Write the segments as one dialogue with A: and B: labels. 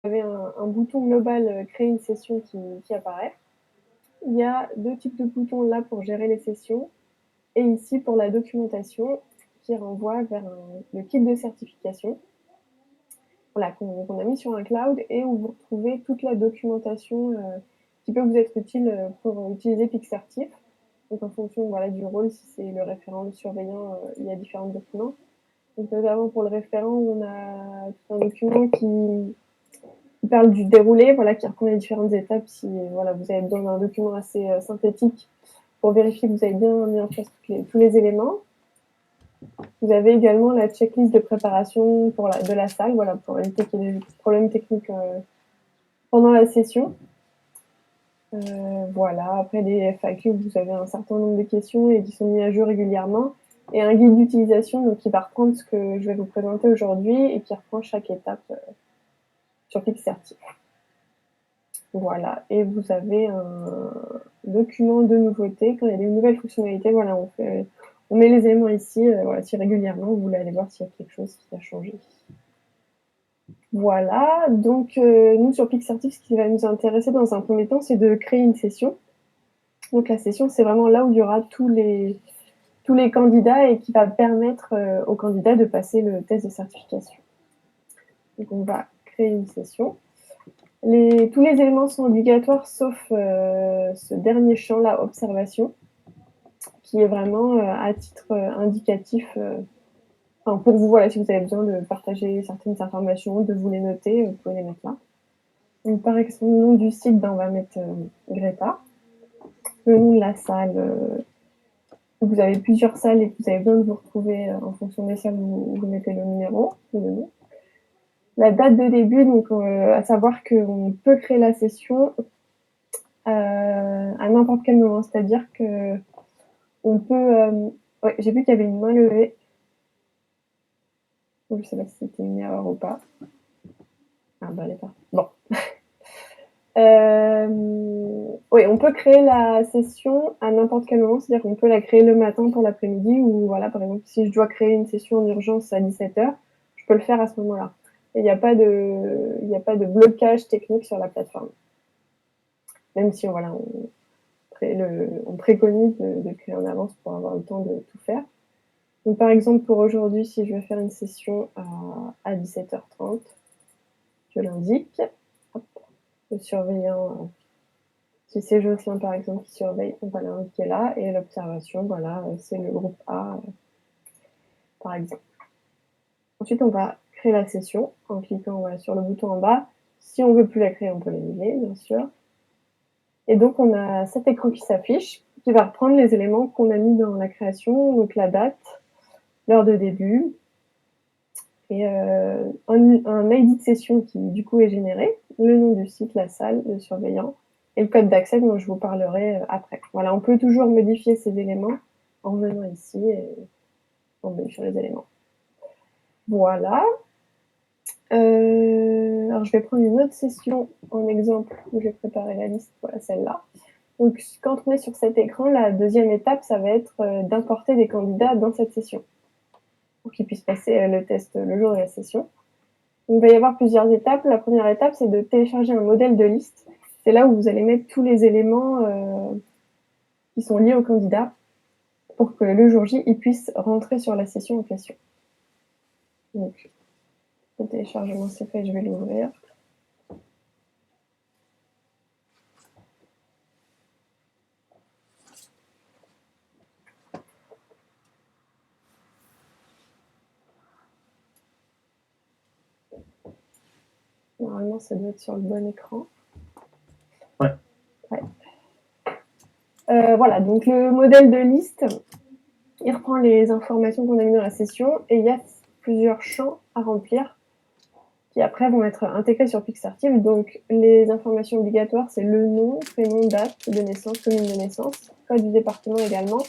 A: avez un bouton global créer une session qui apparaît. Il y a 2 types de boutons là pour gérer les sessions et ici pour la documentation qui renvoie vers le kit de certification. Voilà, qu'on a mis sur un cloud et où vous retrouvez toute la documentation qui peut vous être utile pour utiliser Pixartif. Donc en fonction voilà, du rôle, si c'est le référent, le surveillant, il y a différents documents. Donc notamment pour le référent, on a tout un document qui parle du déroulé, voilà, qui reprend les différentes étapes. Si voilà, vous avez besoin d'un document assez synthétique pour vérifier que vous avez bien mis en place tous les éléments. Vous avez également la checklist de préparation de la salle, voilà, pour éviter qu'il y ait des problèmes techniques pendant la session. Voilà, après les FAQ, vous avez un certain nombre de questions et qui sont mis à jour régulièrement. Et un guide d'utilisation donc, qui va reprendre ce que je vais vous présenter aujourd'hui et qui reprend chaque étape sur Pixartif. Voilà, et vous avez un document de nouveautés. Quand il y a des nouvelles fonctionnalités, voilà, on met les éléments ici. Voilà, si régulièrement, vous voulez aller voir s'il y a quelque chose qui a changé. Voilà, donc nous sur Pixartif, ce qui va nous intéresser dans un premier temps, c'est de créer une session. Donc la session, c'est vraiment là où il y aura tous les candidats et qui va permettre aux candidats de passer le test de certification. Donc on va créer une session. Tous les éléments sont obligatoires sauf ce dernier champ-là, observation, qui est vraiment à titre indicatif. Enfin, pour vous, voilà, si vous avez besoin de partager certaines informations, de vous les noter, vous pouvez les mettre là. Donc, par exemple, le nom du site, on va mettre Greta. Le nom de la salle, vous avez plusieurs salles et que vous avez besoin de vous retrouver en fonction des salles, vous mettez le numéro, le nom. La date de début, donc à savoir qu'on peut créer la session à n'importe quel moment, c'est-à-dire que on peut. Ouais, j'ai vu qu'il y avait une main levée. Donc, je sais pas si c'était une erreur ou pas. Ah bah elle est partie. Bon. Oui, on peut créer la session à n'importe quel moment, c'est-à-dire qu'on peut la créer le matin pour l'après-midi ou voilà, par exemple, si je dois créer une session en urgence à 17h, je peux le faire à ce moment-là. Et il n'y a pas de blocage technique sur la plateforme. Même si voilà, on préconise de créer en avance pour avoir le temps de tout faire. Donc par exemple, pour aujourd'hui, si je vais faire une session à 17h30, je l'indique. Hop, le surveillant, si c'est Jocelyn par exemple qui surveille, on va l'indiquer là. Et l'observation, voilà, c'est le groupe A, par exemple. Ensuite, on va créer la session en cliquant voilà, sur le bouton en bas. Si on ne veut plus la créer, on peut l'annuler, bien sûr. Et donc, on a cet écran qui s'affiche, qui va reprendre les éléments qu'on a mis dans la création, donc la date, l'heure de début, et un ID de session qui, du coup, est généré, le nom du site, la salle, le surveillant, et le code d'accès dont je vous parlerai après. Voilà, on peut toujours modifier ces éléments en venant ici et en modifiant les éléments. Voilà. Alors, je vais prendre une autre session en exemple où j'ai préparé la liste, voilà celle-là. Donc, quand on est sur cet écran, la deuxième étape, ça va être d'importer des candidats dans cette session pour qu'ils puissent passer le test le jour de la session. Donc, il va y avoir plusieurs étapes. La première étape, c'est de télécharger un modèle de liste. C'est là où vous allez mettre tous les éléments qui sont liés au candidat pour que le jour J, il puisse rentrer sur la session en question. Donc, le téléchargement c'est fait, je vais l'ouvrir. Normalement, ça doit être sur le bon écran.
B: Ouais.
A: Voilà, donc le modèle de liste, il reprend les informations qu'on a mises dans la session et il y a plusieurs champs à remplir qui après vont être intégrés sur Pixartif. Donc les informations obligatoires, c'est le nom, prénom, date de naissance, commune de naissance, code du département également.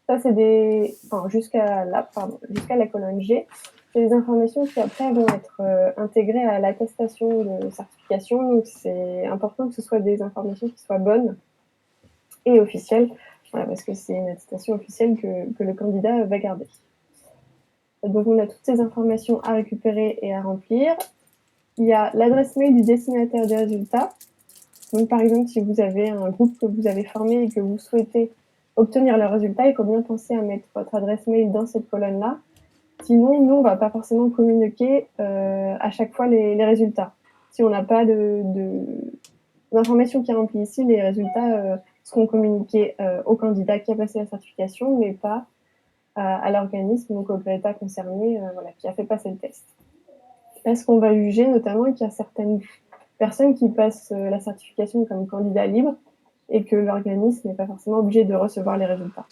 A: Ça, c'est jusqu'à la colonne G. C'est des informations qui après vont être intégrées à l'attestation de certification. Donc c'est important que ce soit des informations qui soient bonnes et officielles, voilà, parce que c'est une attestation officielle que le candidat va garder. Donc on a toutes ces informations à récupérer et à remplir. il y a l'adresse mail du destinataire des résultats. Donc, par exemple, si vous avez un groupe que vous avez formé et que vous souhaitez obtenir le résultat, il faut bien penser à mettre votre adresse mail dans cette colonne-là. Sinon, nous, on ne va pas forcément communiquer à chaque fois les résultats. Si on n'a pas d'informations qui est remplie ici, les résultats seront communiqués au candidat qui a passé la certification, mais pas à l'organisme, donc au GRETA concerné, qui a fait passer le test. Parce qu'on va juger notamment qu'il y a certaines personnes qui passent la certification comme candidat libre et que l'organisme n'est pas forcément obligé de recevoir les résultats.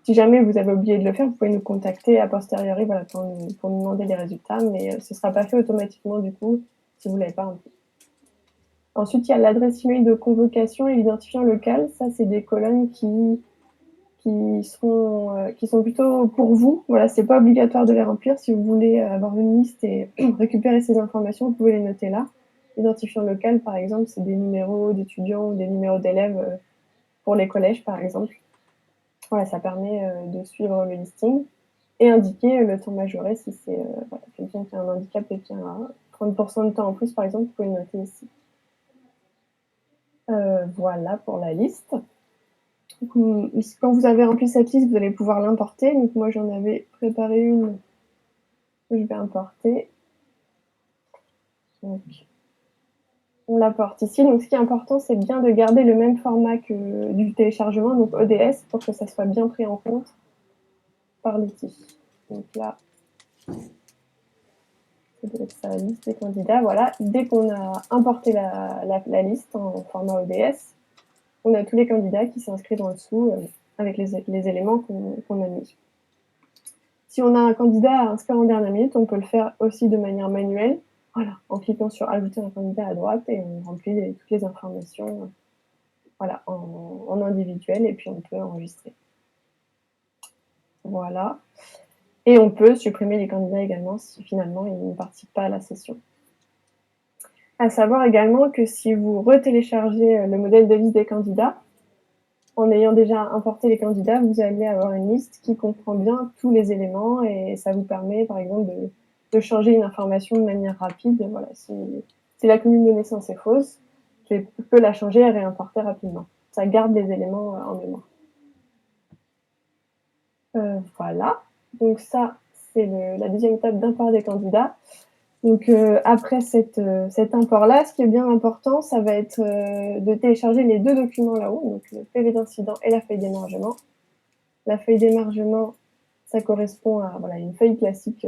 A: Si jamais vous avez oublié de le faire, vous pouvez nous contacter a posteriori pour nous demander les résultats, mais ce ne sera pas fait automatiquement du coup si vous ne l'avez pas rempli. Ensuite, il y a l'adresse email de convocation et l'identifiant local. Ça, c'est des colonnes qui sont plutôt pour vous. Voilà, c'est pas obligatoire de les remplir. Si vous voulez avoir une liste et récupérer ces informations, vous pouvez les noter là. L'identifiant local, par exemple, c'est des numéros d'étudiants ou des numéros d'élèves pour les collèges, par exemple. Voilà, ça permet de suivre le listing et indiquer le temps majoré si c'est quelqu'un qui a un handicap et qui a 30% de temps en plus, par exemple, vous pouvez le noter ici. Voilà pour la liste. Donc, quand vous avez rempli cette liste, vous allez pouvoir l'importer. Donc moi, j'en avais préparé une que je vais importer. Donc, on l'apporte ici. Donc, ce qui est important, c'est bien de garder le même format que du téléchargement, donc ODS, pour que ça soit bien pris en compte par l'outil. Donc là, ça doit être sa liste des candidats. Voilà. Dès qu'on a importé la liste en format ODS, on a tous les candidats qui s'inscrivent en dessous avec les éléments qu'on a mis. Si on a un candidat à inscrire en dernière minute, on peut le faire aussi de manière manuelle, voilà, en cliquant sur ajouter un candidat à droite et on remplit toutes les informations voilà, en individuel et puis on peut enregistrer. Voilà. Et on peut supprimer les candidats également si finalement ils ne participent pas à la session. À savoir également que si vous retéléchargez le modèle de liste des candidats, en ayant déjà importé les candidats, vous allez avoir une liste qui comprend bien tous les éléments et ça vous permet par exemple de changer une information de manière rapide. Voilà, si la commune de naissance est fausse, je peux la changer et réimporter rapidement. Ça garde les éléments en mémoire. Voilà, donc ça c'est la deuxième étape d'import des candidats. Donc après cet import-là, ce qui est bien important, ça va être de télécharger les deux documents là-haut, donc le PV d'incident et la feuille d'émargement. La feuille d'émargement, ça correspond à une feuille classique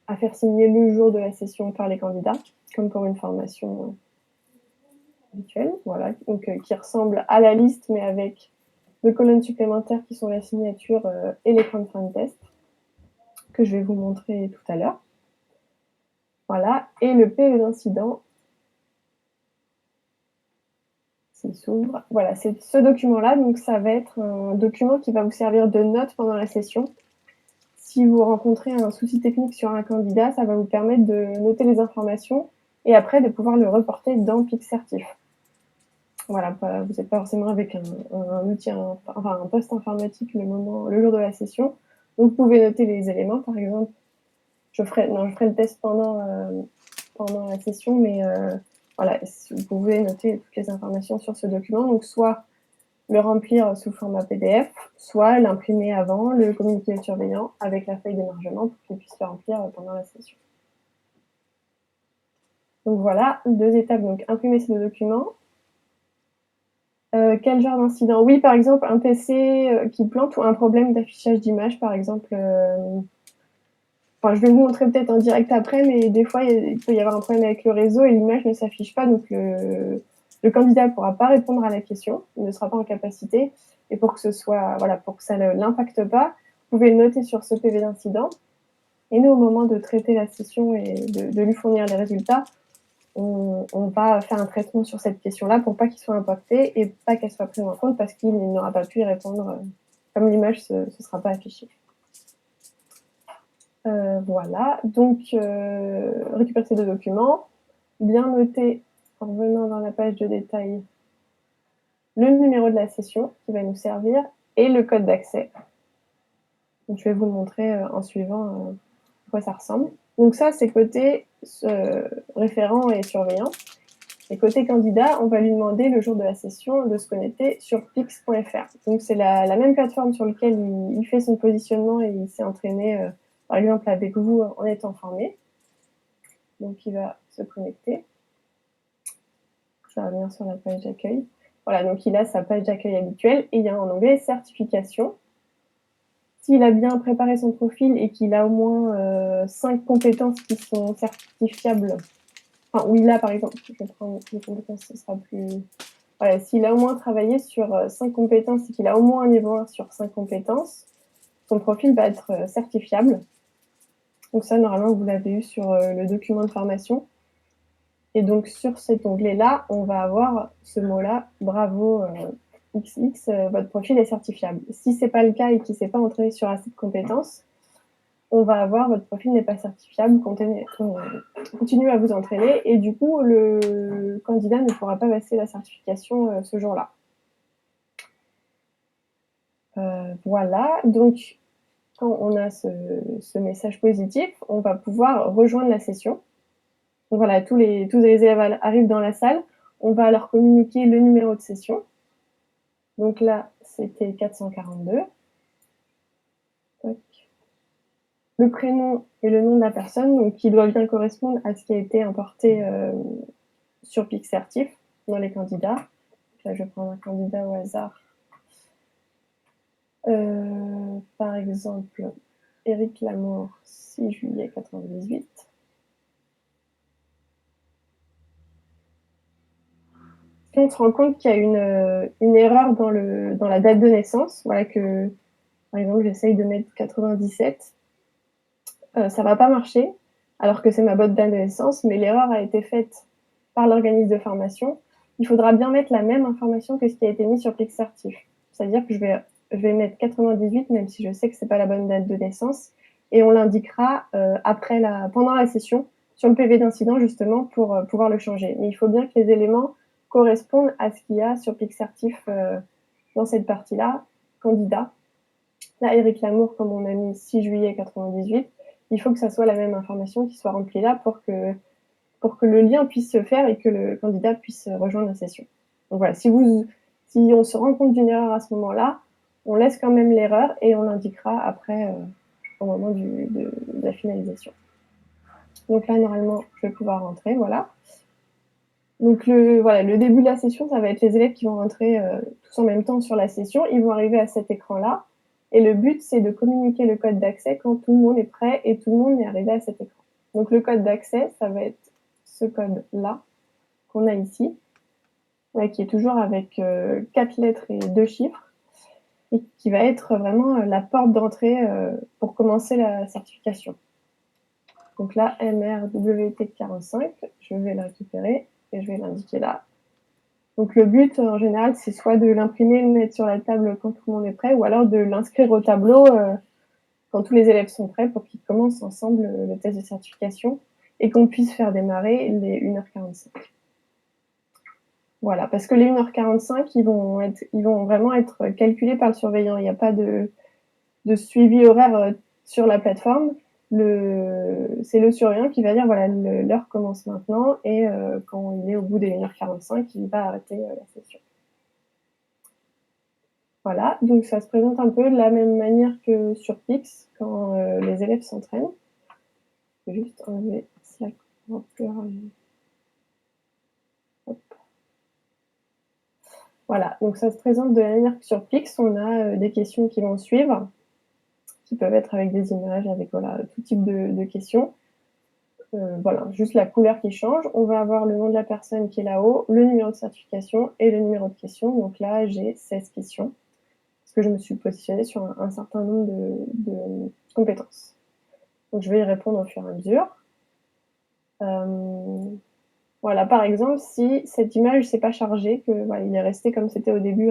A: à faire signer le jour de la session par les candidats, comme pour une formation habituelle, voilà, donc qui ressemble à la liste, mais avec deux colonnes supplémentaires qui sont la signature et les points de fin de test, que je vais vous montrer tout à l'heure. Voilà, et le PV d'incident, s'il s'ouvre, voilà, c'est ce document-là, donc ça va être un document qui va vous servir de note pendant la session. Si vous rencontrez un souci technique sur un candidat, ça va vous permettre de noter les informations et après de pouvoir le reporter dans Pixcertif. Voilà, vous n'êtes pas forcément avec un outil, un poste informatique le jour de la session. Donc, vous pouvez noter les éléments, par exemple. Je ferai le test pendant la session, mais voilà, vous pouvez noter toutes les informations sur ce document. Donc, soit le remplir sous format PDF, soit l'imprimer avant, le communiquer au surveillant avec la feuille d'émargement pour qu'il puisse le remplir pendant la session. Donc voilà, deux étapes, donc imprimer ces deux documents. Quel genre d'incident? Oui, par exemple, un PC qui plante ou un problème d'affichage d'image, par exemple. Je vais vous montrer peut-être en direct après, mais des fois, il peut y avoir un problème avec le réseau et l'image ne s'affiche pas, donc le candidat ne pourra pas répondre à la question, il ne sera pas en capacité. Et pour que ça ne l'impacte pas, vous pouvez le noter sur ce PV d'incident. Et nous, au moment de traiter la session et de lui fournir les résultats, on va faire un traitement sur cette question-là pour pas qu'il soit impacté et pas qu'elle soit prise en compte parce qu'il n'aura pas pu y répondre comme l'image ne sera pas affichée. Voilà, donc récupérer ces deux documents, bien noter en revenant dans la page de détail le numéro de la session qui va nous servir et le code d'accès. Donc, je vais vous le montrer en suivant à quoi ça ressemble. Donc ça, c'est côté référent et surveillant. Et côté candidat, on va lui demander le jour de la session de se connecter sur pix.fr. Donc c'est la même plateforme sur laquelle il fait son positionnement et il s'est entraîné, par exemple, avec vous en étant formé. Donc il va se connecter. Je vais revenir sur la page d'accueil. Voilà, donc il a sa page d'accueil habituelle et il y a en anglais certification. S'il a bien préparé son profil et qu'il a au moins 5 compétences qui sont certifiables, enfin, où il a par exemple, je vais prendre les compétences, ce sera plus. Voilà, s'il a au moins travaillé sur 5 compétences et qu'il a au moins un niveau 1 sur 5 compétences, son profil va être certifiable. Donc ça, normalement, vous l'avez eu sur le document de formation. Et donc, sur cet onglet-là, on va avoir ce mot-là, bravo XX, votre profil est certifiable. Si ce n'est pas le cas et qu'il ne s'est pas entraîné sur assez de compétences, on va avoir votre profil n'est pas certifiable, continuez à vous entraîner et du coup, le candidat ne pourra pas passer la certification ce jour-là. Voilà, donc quand on a ce message positif, on va pouvoir rejoindre la session. Donc voilà, tous les élèves arrivent dans la salle, on va leur communiquer le numéro de session. Donc là, c'était 442. Le prénom et le nom de la personne, donc qui doit bien correspondre à ce qui a été importé sur Pixcertif dans les candidats. Là, je vais prendre un candidat au hasard. Par exemple, Éric Lamour, 6 juillet 98. On se rend compte qu'il y a une erreur dans la date de naissance. Voilà que, par exemple, j'essaye de mettre 97. Ça va pas marcher, alors que c'est ma bonne date de naissance, mais l'erreur a été faite par l'organisme de formation. Il faudra bien mettre la même information que ce qui a été mis sur Pixcertif. C'est-à-dire que je vais mettre 98, même si je sais que c'est pas la bonne date de naissance, et on l'indiquera pendant la session sur le PV d'incident justement pour pouvoir le changer. Mais il faut bien que les éléments correspondent à ce qu'il y a sur Pixcertif dans cette partie-là, candidat. Là, Éric Lamour, comme on a mis 6 juillet 98, il faut que ça soit la même information qui soit remplie là pour que le lien puisse se faire et que le candidat puisse rejoindre la session. Donc voilà, si on se rend compte d'une erreur à ce moment-là, on laisse quand même l'erreur et on l'indiquera après au moment de la finalisation. Donc là, normalement, je vais pouvoir rentrer, voilà. Donc le début de la session, ça va être les élèves qui vont rentrer tous en même temps sur la session. Ils vont arriver à cet écran-là. Et le but, c'est de communiquer le code d'accès quand tout le monde est prêt et tout le monde est arrivé à cet écran. Donc le code d'accès, ça va être ce code-là qu'on a ici, qui est toujours avec 4 lettres et 2 chiffres, et qui va être vraiment la porte d'entrée pour commencer la certification. Donc là, MRWT45, je vais le récupérer et je vais l'indiquer là. Donc le but, en général, c'est soit de l'imprimer, le mettre sur la table quand tout le monde est prêt, ou alors de l'inscrire au tableau quand tous les élèves sont prêts pour qu'ils commencent ensemble le test de certification et qu'on puisse faire démarrer les 1h45. Voilà, parce que les 1h45, ils vont vraiment être calculés par le surveillant. Il n'y a pas de suivi horaire sur la plateforme. C'est le surveillant qui va dire voilà, l'heure commence maintenant et quand il est au bout des 1h45, il va arrêter la session. Voilà, donc ça se présente un peu de la même manière que sur Pix quand les élèves s'entraînent. Je vais juste enlever Slack. Voilà, donc ça se présente de la manière que sur Pix, on a des questions qui vont suivre, qui peuvent être avec des images, avec voilà, tout type de questions. Voilà, juste la couleur qui change. On va avoir le nom de la personne qui est là-haut, le numéro de certification et le numéro de question. Donc là, j'ai 16 questions, parce que je me suis positionnée sur un certain nombre de compétences. Donc je vais y répondre au fur et à mesure. Voilà, par exemple, si cette image ne s'est pas chargée, que voilà, il est resté comme c'était au début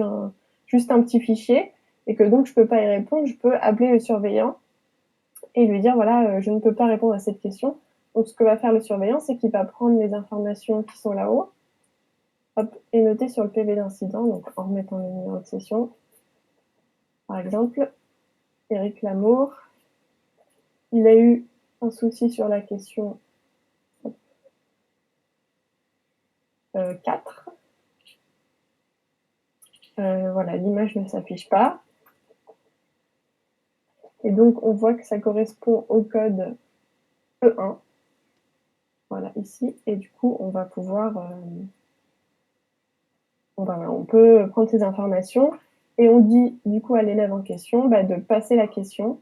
A: juste un petit fichier, et que donc je ne peux pas y répondre, je peux appeler le surveillant et lui dire voilà, je ne peux pas répondre à cette question. Donc ce que va faire le surveillant, c'est qu'il va prendre les informations qui sont là-haut, et noter sur le PV d'incident, donc en remettant le numéro de session. Par exemple, Éric Lamour, il a eu un souci sur la question 4. Voilà, l'image ne s'affiche pas. Et donc, on voit que ça correspond au code E1. Voilà, ici. Et du coup, on va pouvoir... on peut prendre ces informations et on dit du coup à l'élève en question de passer la question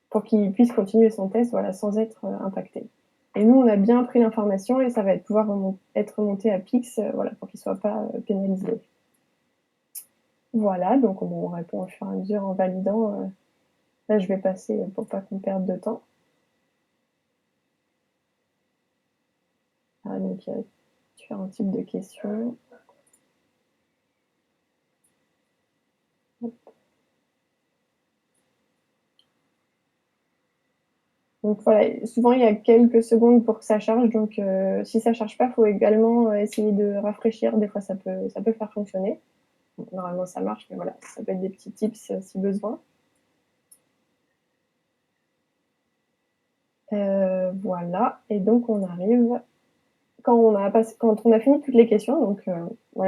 A: pour qu'il puisse continuer son test sans être impacté. Et nous, on a bien pris l'information et ça va pouvoir être remonté à Pix pour qu'il ne soit pas pénalisé. Voilà, donc on répond au fur et à mesure en validant. Là, je vais passer pour pas qu'on perde de temps. Donc, il y a différents types de questions. Donc voilà, souvent il y a quelques secondes pour que ça charge, donc si ça charge pas, il faut également essayer de rafraîchir. Des fois, ça peut faire fonctionner. Donc, normalement, ça marche, mais voilà, ça peut être des petits tips si besoin. Voilà, et donc on arrive, quand on a fini toutes les questions, donc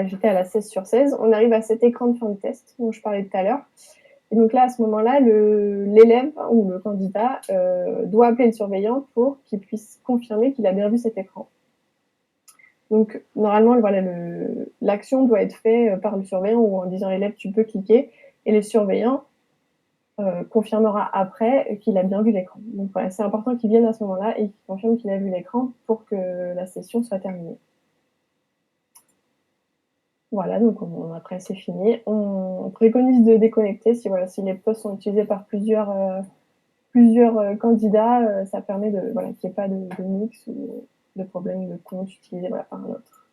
A: j'étais à la 16 sur 16, on arrive à cet écran de fin de test dont je parlais tout à l'heure. Et donc là, à ce moment-là, l'élève ou le candidat doit appeler le surveillant pour qu'il puisse confirmer qu'il a bien vu cet écran. Donc normalement, l'action doit être faite par le surveillant ou en disant à l'élève tu peux cliquer, et le surveillant confirmera après qu'il a bien vu l'écran. Donc voilà, c'est important qu'il vienne à ce moment-là et qu'il confirme qu'il a vu l'écran pour que la session soit terminée. Voilà, donc après c'est fini. On préconise de déconnecter si les postes sont utilisés par plusieurs candidats, ça permet qu'il n'y ait pas de mix ou de problème de compte utilisé par un autre.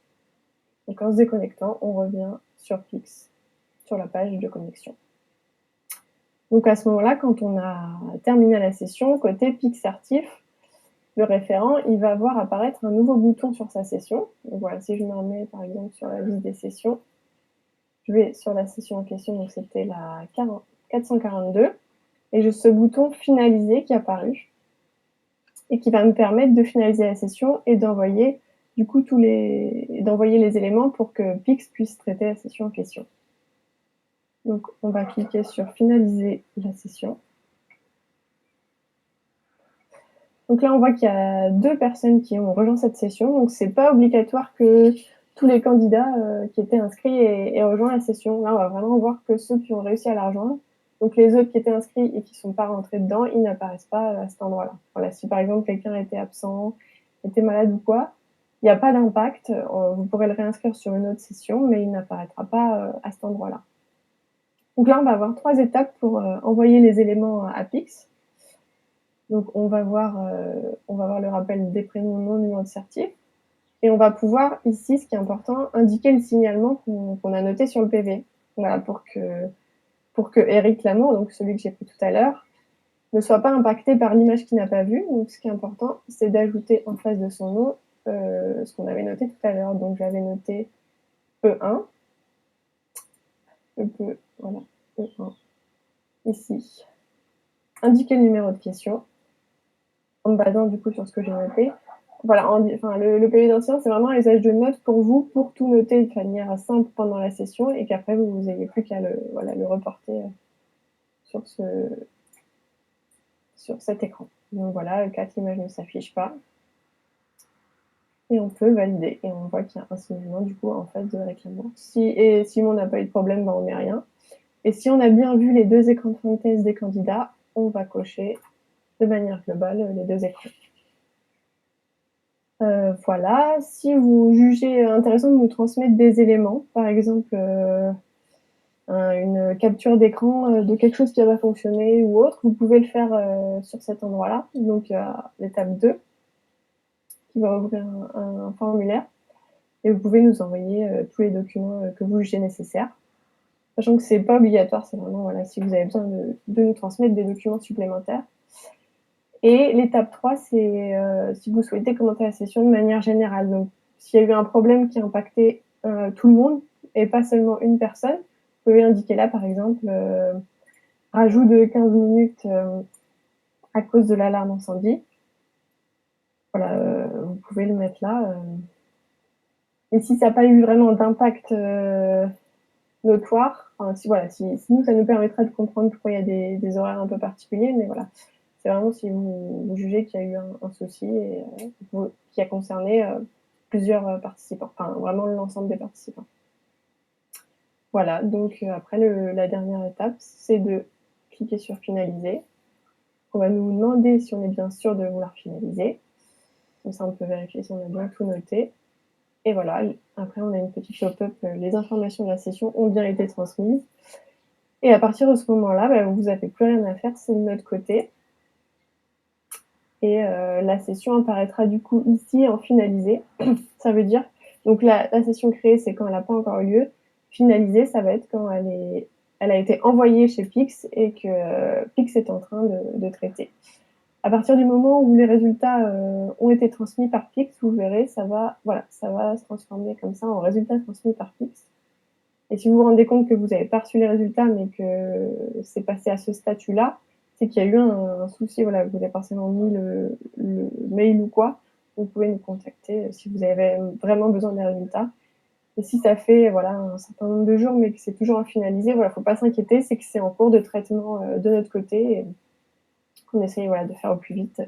A: Donc en se déconnectant, on revient sur Pix, sur la page de connexion. Donc à ce moment-là, quand on a terminé la session, côté Pixertif, le référent, il va voir apparaître un nouveau bouton sur sa session. Donc voilà, si je me remets par exemple sur la liste des sessions, je vais sur la session en question, donc c'était la 442, et j'ai ce bouton finaliser qui est apparu et qui va me permettre de finaliser la session et d'envoyer du coup d'envoyer les éléments pour que Pix puisse traiter la session en question. Donc on va cliquer sur finaliser la session. Donc là, on voit qu'il y a 2 personnes qui ont rejoint cette session. Donc c'est pas obligatoire que tous les candidats qui étaient inscrits aient rejoint la session. Là, on va vraiment voir que ceux qui ont réussi à la rejoindre. Donc les autres qui étaient inscrits et qui ne sont pas rentrés dedans, ils n'apparaissent pas à cet endroit-là. Voilà, si par exemple quelqu'un était absent, était malade ou quoi, il n'y a pas d'impact. Vous pourrez le réinscrire sur une autre session, mais il n'apparaîtra pas à cet endroit-là. Donc là, on va avoir 3 étapes pour envoyer les éléments à Pix. Donc on va voir le rappel des prénoms, nom, numéro de certif. Et on va pouvoir, ici, ce qui est important, indiquer le signalement qu'on a noté sur le PV. Voilà, pour que Eric Lamour, donc celui que j'ai pris tout à l'heure, ne soit pas impacté par l'image qu'il n'a pas vue. Donc ce qui est important, c'est d'ajouter en face de son nom ce qu'on avait noté tout à l'heure. Donc j'avais noté E1. Voilà, E1. Ici. Indiquer le numéro de question en me basant du coup sur ce que j'ai noté. Voilà, le PV d'enseignant, c'est vraiment un usage de notes pour vous, pour tout noter de manière simple pendant la session et qu'après vous n'ayez plus qu'à le reporter sur cet écran. Donc voilà, 4 images ne s'affichent pas. Et on peut valider. Et on voit qu'il y a un signalement du coup en face de réclamant. Si on n'a pas eu de problème, on met rien. Et si on a bien vu les 2 écrans de fin de test des candidats, on va cocher de manière globale les 2 écrans. Voilà, si vous jugez intéressant de nous transmettre des éléments, par exemple une capture d'écran de quelque chose qui n'a pas fonctionné ou autre, vous pouvez le faire sur cet endroit-là. Donc l'étape 2 qui va ouvrir un formulaire et vous pouvez nous envoyer tous les documents que vous jugez nécessaires. Sachant que c'est pas obligatoire, c'est vraiment si vous avez besoin de nous transmettre des documents supplémentaires. Et l'étape 3, c'est si vous souhaitez commenter la session de manière générale. Donc, s'il y a eu un problème qui a impacté tout le monde et pas seulement une personne, vous pouvez indiquer là, par exemple, rajout de 15 minutes à cause de l'alarme incendie. voilà, vous pouvez le mettre là. Et si ça n'a pas eu vraiment d'impact notoire, enfin, si nous, ça nous permettra de comprendre pourquoi il y a des horaires un peu particuliers, mais voilà. C'est vraiment si vous jugez qu'il y a eu un souci et qui a concerné plusieurs participants, enfin vraiment l'ensemble des participants. Voilà, donc après, la dernière étape, c'est de cliquer sur finaliser. On va nous demander si on est bien sûr de vouloir finaliser. Comme ça, on peut vérifier si on a bien tout noté. Et voilà, après, on a une petite pop-up, les informations de la session ont bien été transmises. Et à partir de ce moment-là, vous n'avez plus rien à faire, c'est de notre côté. Et la session apparaîtra du coup ici en finalisé. Ça veut dire, donc la session créée, c'est quand elle n'a pas encore eu lieu. Finalisée, ça va être quand elle a été envoyée chez Pix et que Pix est en train de traiter. À partir du moment où les résultats ont été transmis par Pix, vous verrez, ça va se transformer comme ça en résultats transmis par Pix. Et si vous vous rendez compte que vous n'avez pas reçu les résultats, mais que c'est passé à ce statut-là, c'est qu'il y a eu un souci, voilà, vous avez forcément mis le mail ou quoi. Vous pouvez nous contacter si vous avez vraiment besoin des résultats. Et si ça fait un certain nombre de jours, mais que c'est toujours à finaliser, il ne faut pas s'inquiéter, c'est que c'est en cours de traitement de notre côté. Et on essaye de faire au plus vite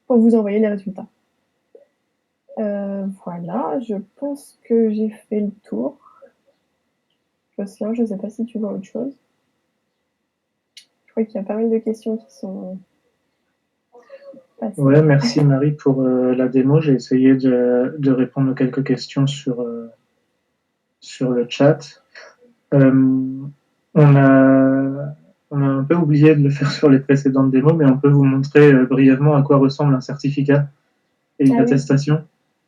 A: pour vous envoyer les résultats. Voilà, je pense que j'ai fait le tour. Jocelyne, je ne sais pas si tu vois autre chose. Je crois qu'il y a pas mal de questions qui sont passées.
B: Ouais, merci Marie pour la démo. J'ai essayé de répondre à quelques questions sur le chat. On a un peu oublié de le faire sur les précédentes démos, mais on peut vous montrer brièvement à quoi ressemble un certificat et une attestation. Oui.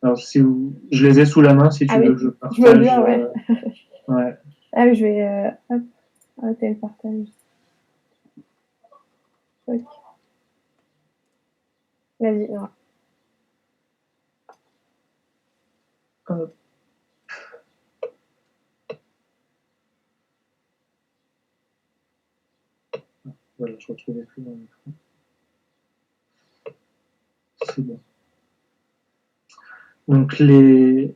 B: Alors, je les ai sous la main, si tu veux que je partage.
A: Je veux bien, ouais.
B: Ouais.
A: Ah oui, je vais arrêter le partage. Okay. Vas-y, non.
B: Voilà, je ne retrouvais plus mon écran. C'est bon. Donc, les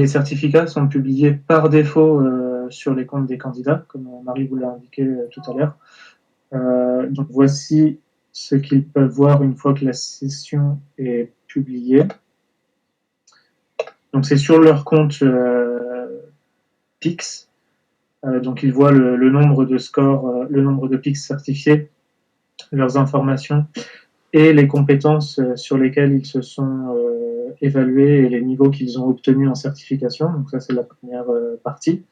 B: certificats sont publiés par défaut sur les comptes des candidats, comme Marie vous l'a indiqué tout à l'heure. Donc, voici ce qu'ils peuvent voir une fois que la session est publiée. Donc, c'est sur leur compte Pix. Donc, ils voient le nombre de scores, le nombre de Pix certifiés, leurs informations et les compétences sur lesquelles ils se sont évalués et les niveaux qu'ils ont obtenus en certification. Donc, ça, c'est la première partie.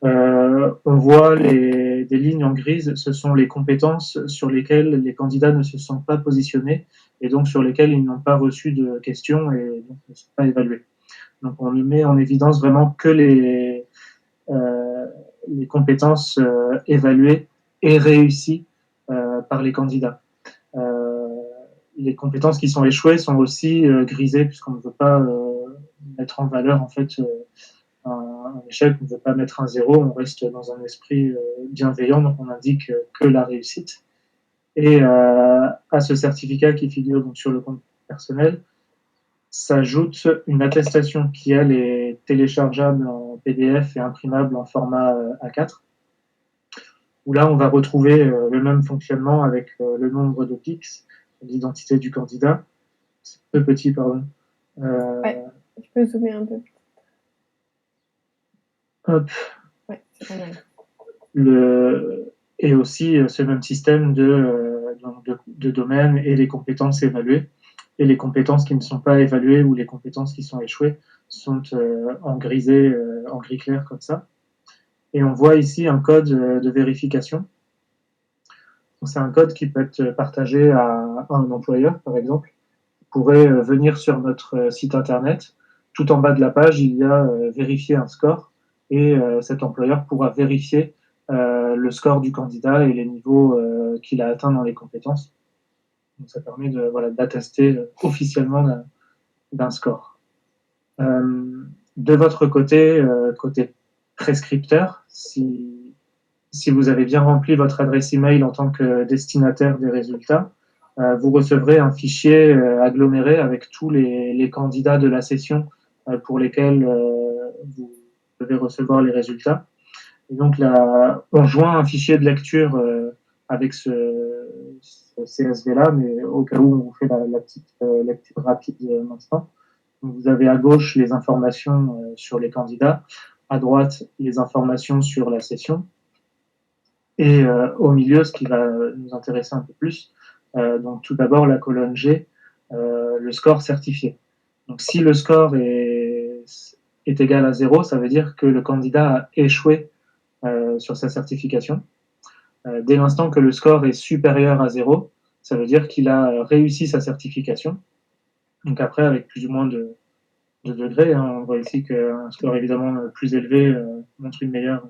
B: On voit des lignes en grise, ce sont les compétences sur lesquelles les candidats ne se sont pas positionnés et donc sur lesquelles ils n'ont pas reçu de questions et donc ne sont pas évalués. Donc on ne met en évidence vraiment que les compétences évaluées et réussies par les candidats. Les compétences qui sont échouées sont aussi grisées puisqu'on ne veut pas mettre en valeur en fait un échec, on ne veut pas mettre un zéro, on reste dans un esprit bienveillant, donc on indique que la réussite. Et à ce certificat qui figure donc sur le compte personnel, s'ajoute une attestation qui, elle, est téléchargeable en PDF et imprimable en format A4, où là, on va retrouver le même fonctionnement avec le nombre de Pix, l'identité du candidat. C'est peu petit, pardon.
A: Ouais, tu peux zoomer un peu.
B: Hop.
A: Ouais, c'est pas mal.
B: Et aussi ce même système de domaine et les compétences évaluées. Et les compétences qui ne sont pas évaluées ou les compétences qui sont échouées sont en grisé, en gris clair comme ça. Et on voit ici un code de vérification. C'est un code qui peut être partagé à un employeur, par exemple. Vous pourrez venir sur notre site internet. Tout en bas de la page, il y a vérifier un score et cet employeur pourra vérifier le score du candidat et les niveaux qu'il a atteints dans les compétences. Donc ça permet d'attester officiellement d'un score. De votre côté, côté prescripteur, si vous avez bien rempli votre adresse email en tant que destinataire des résultats, vous recevrez un fichier aggloméré avec tous les candidats de la session pour lesquels vous devez recevoir les résultats. Et donc là, on joint un fichier de lecture avec ce CSV-là, mais au cas où on vous fait la petite lecture rapide maintenant. Donc vous avez à gauche les informations sur les candidats, à droite les informations sur la session, et au milieu, ce qui va nous intéresser un peu plus, donc tout d'abord la colonne G, le score certifié. Donc si le score est égal à 0, ça veut dire que le candidat a échoué sur sa certification. Dès l'instant que le score est supérieur à 0, ça veut dire qu'il a réussi sa certification. Donc après, avec plus ou moins de degrés, hein, on voit ici qu'un score évidemment plus élevé montre une meilleure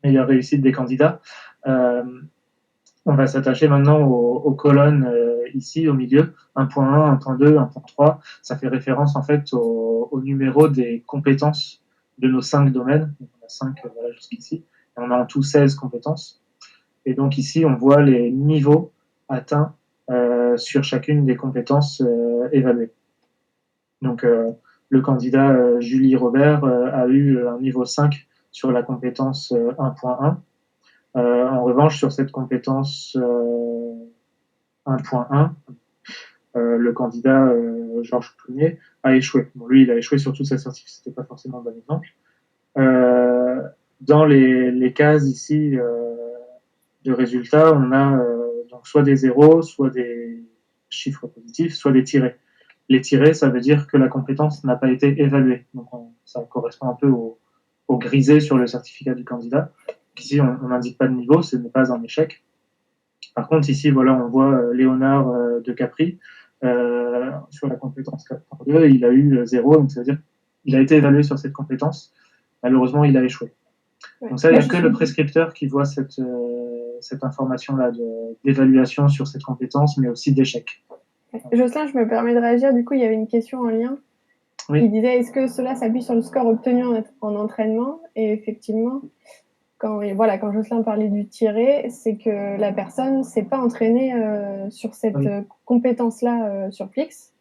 B: réussite des candidats. On va s'attacher maintenant aux colonnes ici au milieu, 1.1, 1.2, 1.3. Ça fait référence en fait au numéro des compétences de nos 5 domaines. Donc on a 5 voilà, jusqu'ici. Et on a en tout 16 compétences. Et donc ici, on voit les niveaux atteints sur chacune des compétences évaluées. Donc le candidat Julie Robert a eu un niveau 5 sur la compétence 1.1. En revanche, sur cette compétence 1.1, le candidat Georges Prunier a échoué. Bon, lui, il a échoué sur toute sa certification, c'était pas forcément un bon exemple. Dans les cases ici de résultats, on a donc soit des zéros, soit des chiffres positifs, soit des tirets. Les tirets, ça veut dire que la compétence n'a pas été évaluée. Donc ça correspond un peu au grisé sur le certificat du candidat. Ici, on n'indique pas de niveau, ce n'est pas un échec. Par contre, ici, voilà, on voit Léonard de Capri sur la compétence 4.2, il a eu 0, donc ça veut dire qu'il a été évalué sur cette compétence. Malheureusement, il a échoué. Ouais. Donc ça, il n'y a que le prescripteur qui voit cette information-là d'évaluation sur cette compétence, mais aussi d'échec.
A: Jocelyn, je me permets de réagir. Du coup, il y avait une question en lien qui disait est-ce que cela s'appuie sur le score obtenu en entraînement? Et effectivement, quand Jocelyn parlait du tiré, c'est que la personne ne s'est pas entraînée sur cette compétence-là sur Plix.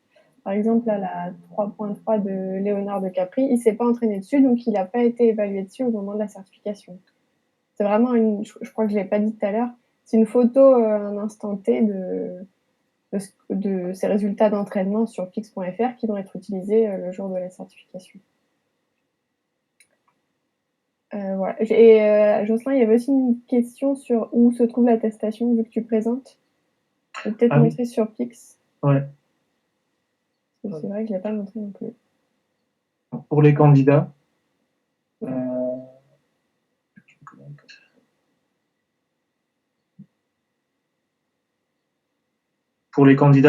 A: Par exemple, là, la 3.3 de Léonard de Capri, il ne s'est pas entraîné dessus, donc il n'a pas été évalué dessus au moment de la certification. C'est vraiment je crois que je ne l'ai pas dit tout à l'heure, c'est une photo un instant T de ces résultats d'entraînement sur Plix.fr qui vont être utilisés le jour de la certification. Voilà. Et Jocelyn, il y avait aussi une question sur où se trouve l'attestation, vu que tu présentes. Je vais peut-être montrer sur Plix.
B: Ouais.
A: C'est vrai que je ne l'ai pas montré non plus.
B: Pour les candidats,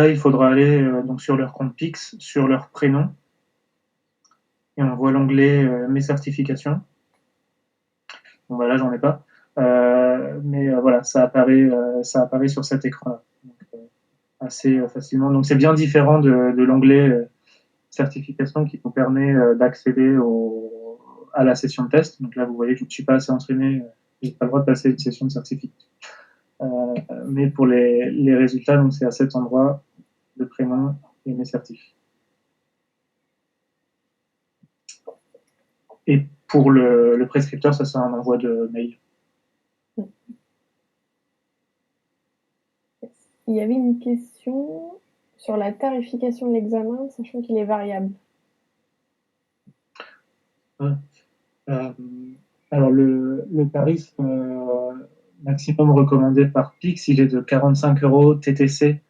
B: il faudra aller donc sur leur compte Pix, sur leur prénom, et on voit l'onglet Mes certifications. Bon, bah là, j'en ai pas. Mais voilà, ça apparaît sur cet écran-là. Assez facilement. Donc, c'est bien différent de l'onglet certification qui nous permet d'accéder à la session de test. Donc là, vous voyez que je ne suis pas assez entraîné, je n'ai pas le droit de passer une session de certification. Mais pour les résultats, donc c'est à cet endroit, le prénom et mes certifs. Et pour le prescripteur, ça sera un envoi de mail.
A: Il y avait une question sur la tarification de l'examen, sachant qu'il est variable.
B: Alors, le tarif maximum recommandé par Pix, il est de 45 € TTC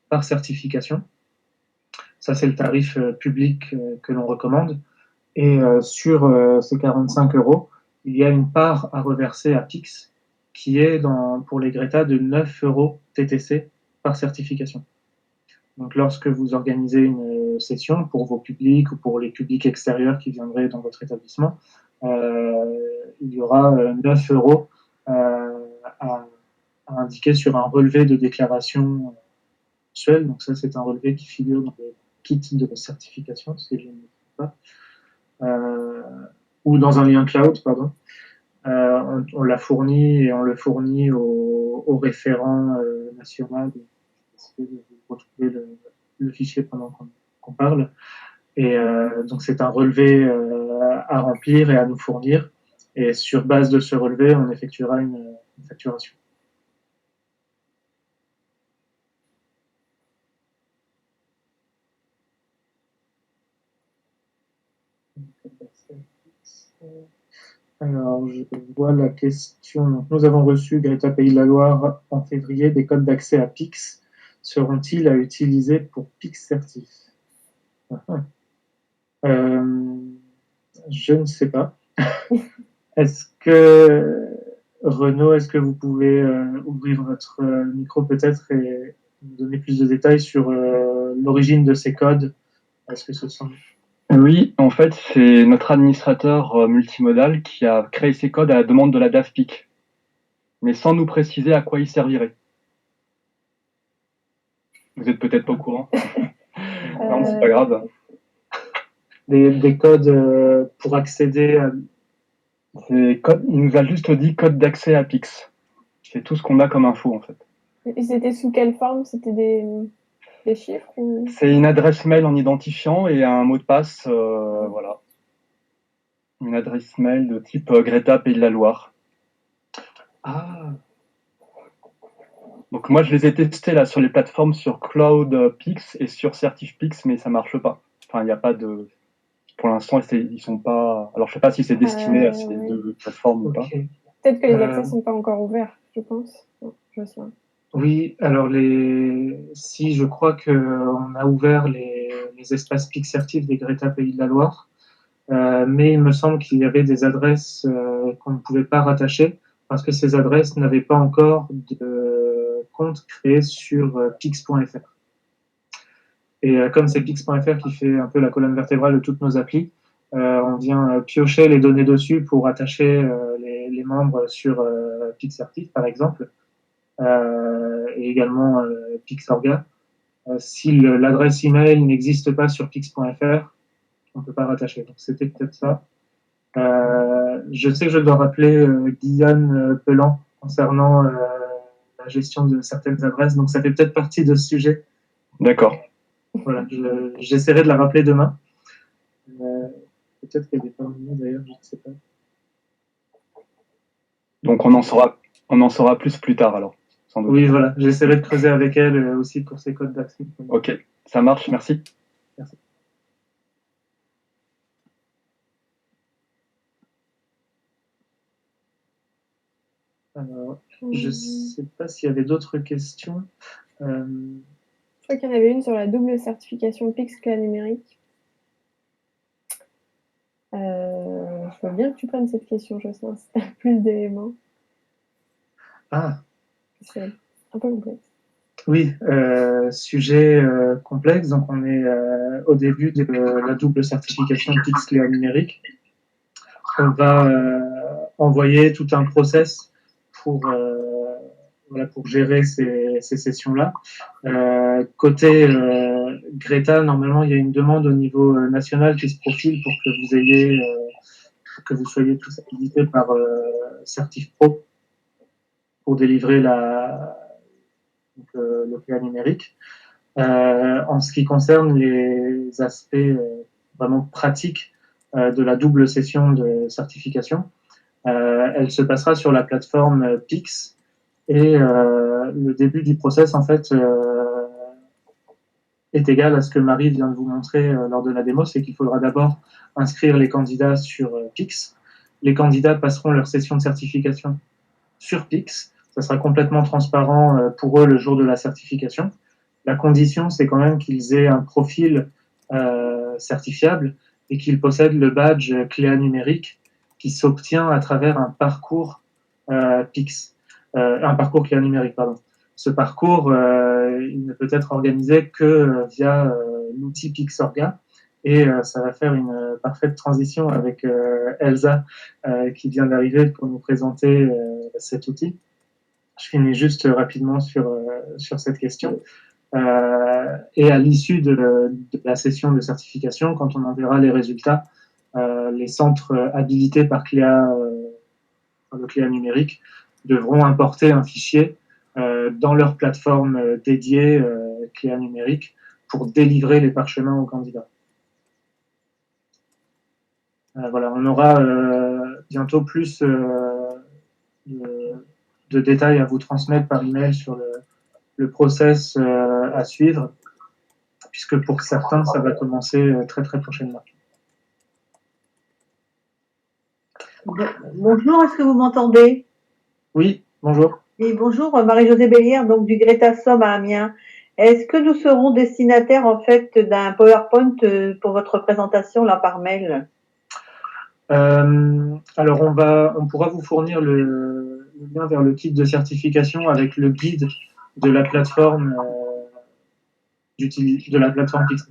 B: par certification. Ça, c'est le tarif public que l'on recommande. Et sur ces 45 €, il y a une part à reverser à Pix qui est pour les Greta de 9 € TTC par certification. Donc lorsque vous organisez une session pour vos publics ou pour les publics extérieurs qui viendraient dans votre établissement, il y aura 9 € à indiquer sur un relevé de déclaration mensuelle. Donc ça, c'est un relevé qui figure dans le kit de certification, si je ne me trompe pas. Ou dans un lien cloud, pardon. On l'a fourni et on le fournit au référent national essayer de retrouver le fichier pendant qu'on parle. Et donc c'est un relevé à remplir et à nous fournir. Et sur base de ce relevé, on effectuera une facturation. Alors, je vois la question. Donc, nous avons reçu, Greta Pays de la Loire, en février, des codes d'accès à Pix. Seront-ils à utiliser pour PixCertif? Je ne sais pas. Est-ce que, Renaud, est-ce que vous pouvez ouvrir votre micro peut-être et nous donner plus de détails sur l'origine de ces codes? Est-ce que ce sont...
C: Oui, en fait, c'est notre administrateur multimodal qui a créé ces codes à la demande de la DAFPIC, mais sans nous préciser à quoi ils serviraient. Vous êtes peut-être pas au courant. Non, c'est pas grave.
B: Des codes pour accéder à...
C: Il nous a juste dit code d'accès à Pix. C'est tout ce qu'on a comme info, en fait.
A: Et c'était sous quelle forme? C'était des chiffres ou...
C: C'est une adresse mail en identifiant et un mot de passe, voilà. Une adresse mail de type Greta Pays de la Loire.
B: Ah.
C: Donc moi, je les ai testés là sur les plateformes sur CloudPix et sur CertifPix, mais ça marche pas. Enfin, il n'y a pas de... Pour l'instant, ils sont pas... Alors, je sais pas si c'est destiné à ces deux plateformes ou pas.
A: Peut-être que les accès sont pas encore ouverts, je pense. Non, je sais pas.
B: Oui, alors si je crois qu'on a ouvert les espaces PixCertif des Greta Pays de la Loire, mais il me semble qu'il y avait des adresses qu'on ne pouvait pas rattacher parce que ces adresses n'avaient pas encore de compte créé sur pix.fr. Et comme c'est pix.fr qui fait un peu la colonne vertébrale de toutes nos applis, on vient piocher les données dessus pour attacher les membres sur PixCertif, par exemple. Et également Pixorga. Si l'adresse email n'existe pas sur pix.fr, on ne peut pas rattacher. Donc c'était peut-être ça. Je sais que je dois rappeler Guyane Pelan concernant la gestion de certaines adresses, donc ça fait peut-être partie de ce sujet.
C: D'accord.
B: Voilà, j'essaierai de la rappeler demain. Peut-être qu'elle est parmi nous d'ailleurs, je ne sais pas.
C: Donc on en saura plus tard alors. Sans doute.
B: Oui, voilà, j'essaierai de creuser avec elle aussi pour ses codes d'accès.
C: Ok, ça marche, merci.
B: Merci. Alors, je ne sais pas s'il y avait d'autres questions.
A: Je crois qu'il y en avait une sur la double certification PixCLA numérique. Je veux bien que tu prennes cette question, Jocelyn, si tu as plus d'éléments.
B: Ah.
A: C'est un peu complexe.
B: Oui, sujet complexe. Donc, on est au début de la double certification PixCLA numérique. On va envoyer tout un process pour gérer ces sessions-là. Côté Greta, normalement, il y a une demande au niveau national qui se profile pour que vous soyez tous habilités par CertifPro pour délivrer le CLA numérique. En ce qui concerne les aspects vraiment pratiques de la double session de certification, elle se passera sur la plateforme Pix et le début du process en fait est égal à ce que Marie vient de vous montrer lors de la démo, c'est qu'il faudra d'abord inscrire les candidats sur Pix. Les candidats passeront leur session de certification sur Pix. Ça sera complètement transparent pour eux le jour de la certification. La condition, c'est quand même qu'ils aient un profil certifiable et qu'ils possèdent le badge CLA numérique qui s'obtient à travers un parcours Pix, un parcours CLA numérique, pardon. Ce parcours, il ne peut être organisé que via l'outil Pixorga. Et ça va faire une parfaite transition avec Elsa qui vient d'arriver pour nous présenter cet outil. Je finis juste rapidement sur cette question. Et à l'issue de la session de certification, quand on en verra les résultats, les centres habilités par le CLA numérique devront importer un fichier dans leur plateforme dédiée qui est numérique pour délivrer les parchemins aux candidats. Voilà, on aura bientôt plus de détails à vous transmettre par email sur le process à suivre, puisque pour certains, ça va commencer très très prochainement.
D: Bonjour, est-ce que vous m'entendez?
B: Oui, bonjour.
D: Oui, bonjour, Marie-Josée Bélière, donc du Greta Somme à Amiens. Est-ce que nous serons destinataires en fait d'un PowerPoint pour votre présentation là par mail?
B: Alors on pourra vous fournir le lien vers le kit de certification avec le guide de la plateforme Pix.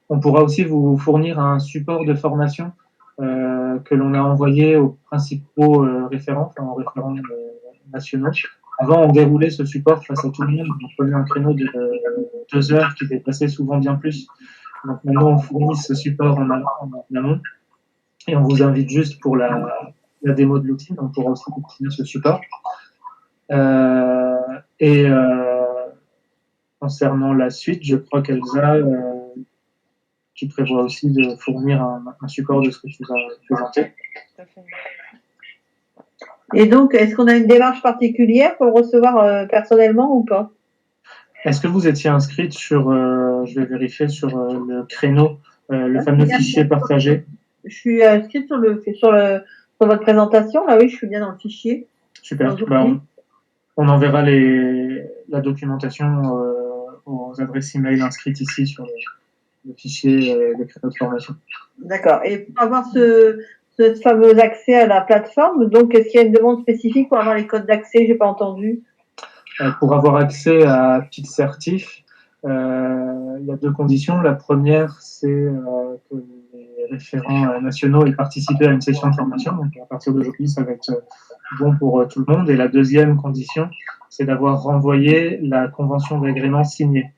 B: On pourra aussi vous fournir un support de formation que l'on a envoyé aux principaux référents, enfin aux référents nationaux. Avant, on déroulait ce support face à tout le monde. On prenait un créneau de 2 heures qui dépassait souvent bien plus. Donc maintenant, on fournit ce support en amont. Et on vous invite juste pour la démo de l'outil. On pourra aussi utiliser ce support. Concernant la suite, je crois qu'Elsa, tu prévois aussi de fournir un support de ce que tu vas présenter.
D: Et donc, est-ce qu'on a une démarche particulière pour le recevoir personnellement ou pas?
B: Est-ce que vous étiez inscrite sur, je vais vérifier, sur le créneau, le fameux fichier partagé?
D: Je suis inscrite sur votre présentation. Là, oui, je suis bien dans le fichier.
B: Super. On enverra la documentation aux adresses email inscrites ici sur le fichier de créneau de formation.
D: D'accord. Et pour avoir ce fameux accès à la plateforme, donc est-ce qu'il y a une demande spécifique pour avoir les codes d'accès? J'ai pas entendu.
B: Pour avoir accès à PixCertif, il y a 2 conditions. La première, c'est que les référents nationaux aient participé à une session de formation. Donc, à partir d'aujourd'hui, ça va être bon pour tout le monde. Et la deuxième condition, c'est d'avoir renvoyé la convention d'agrément signée.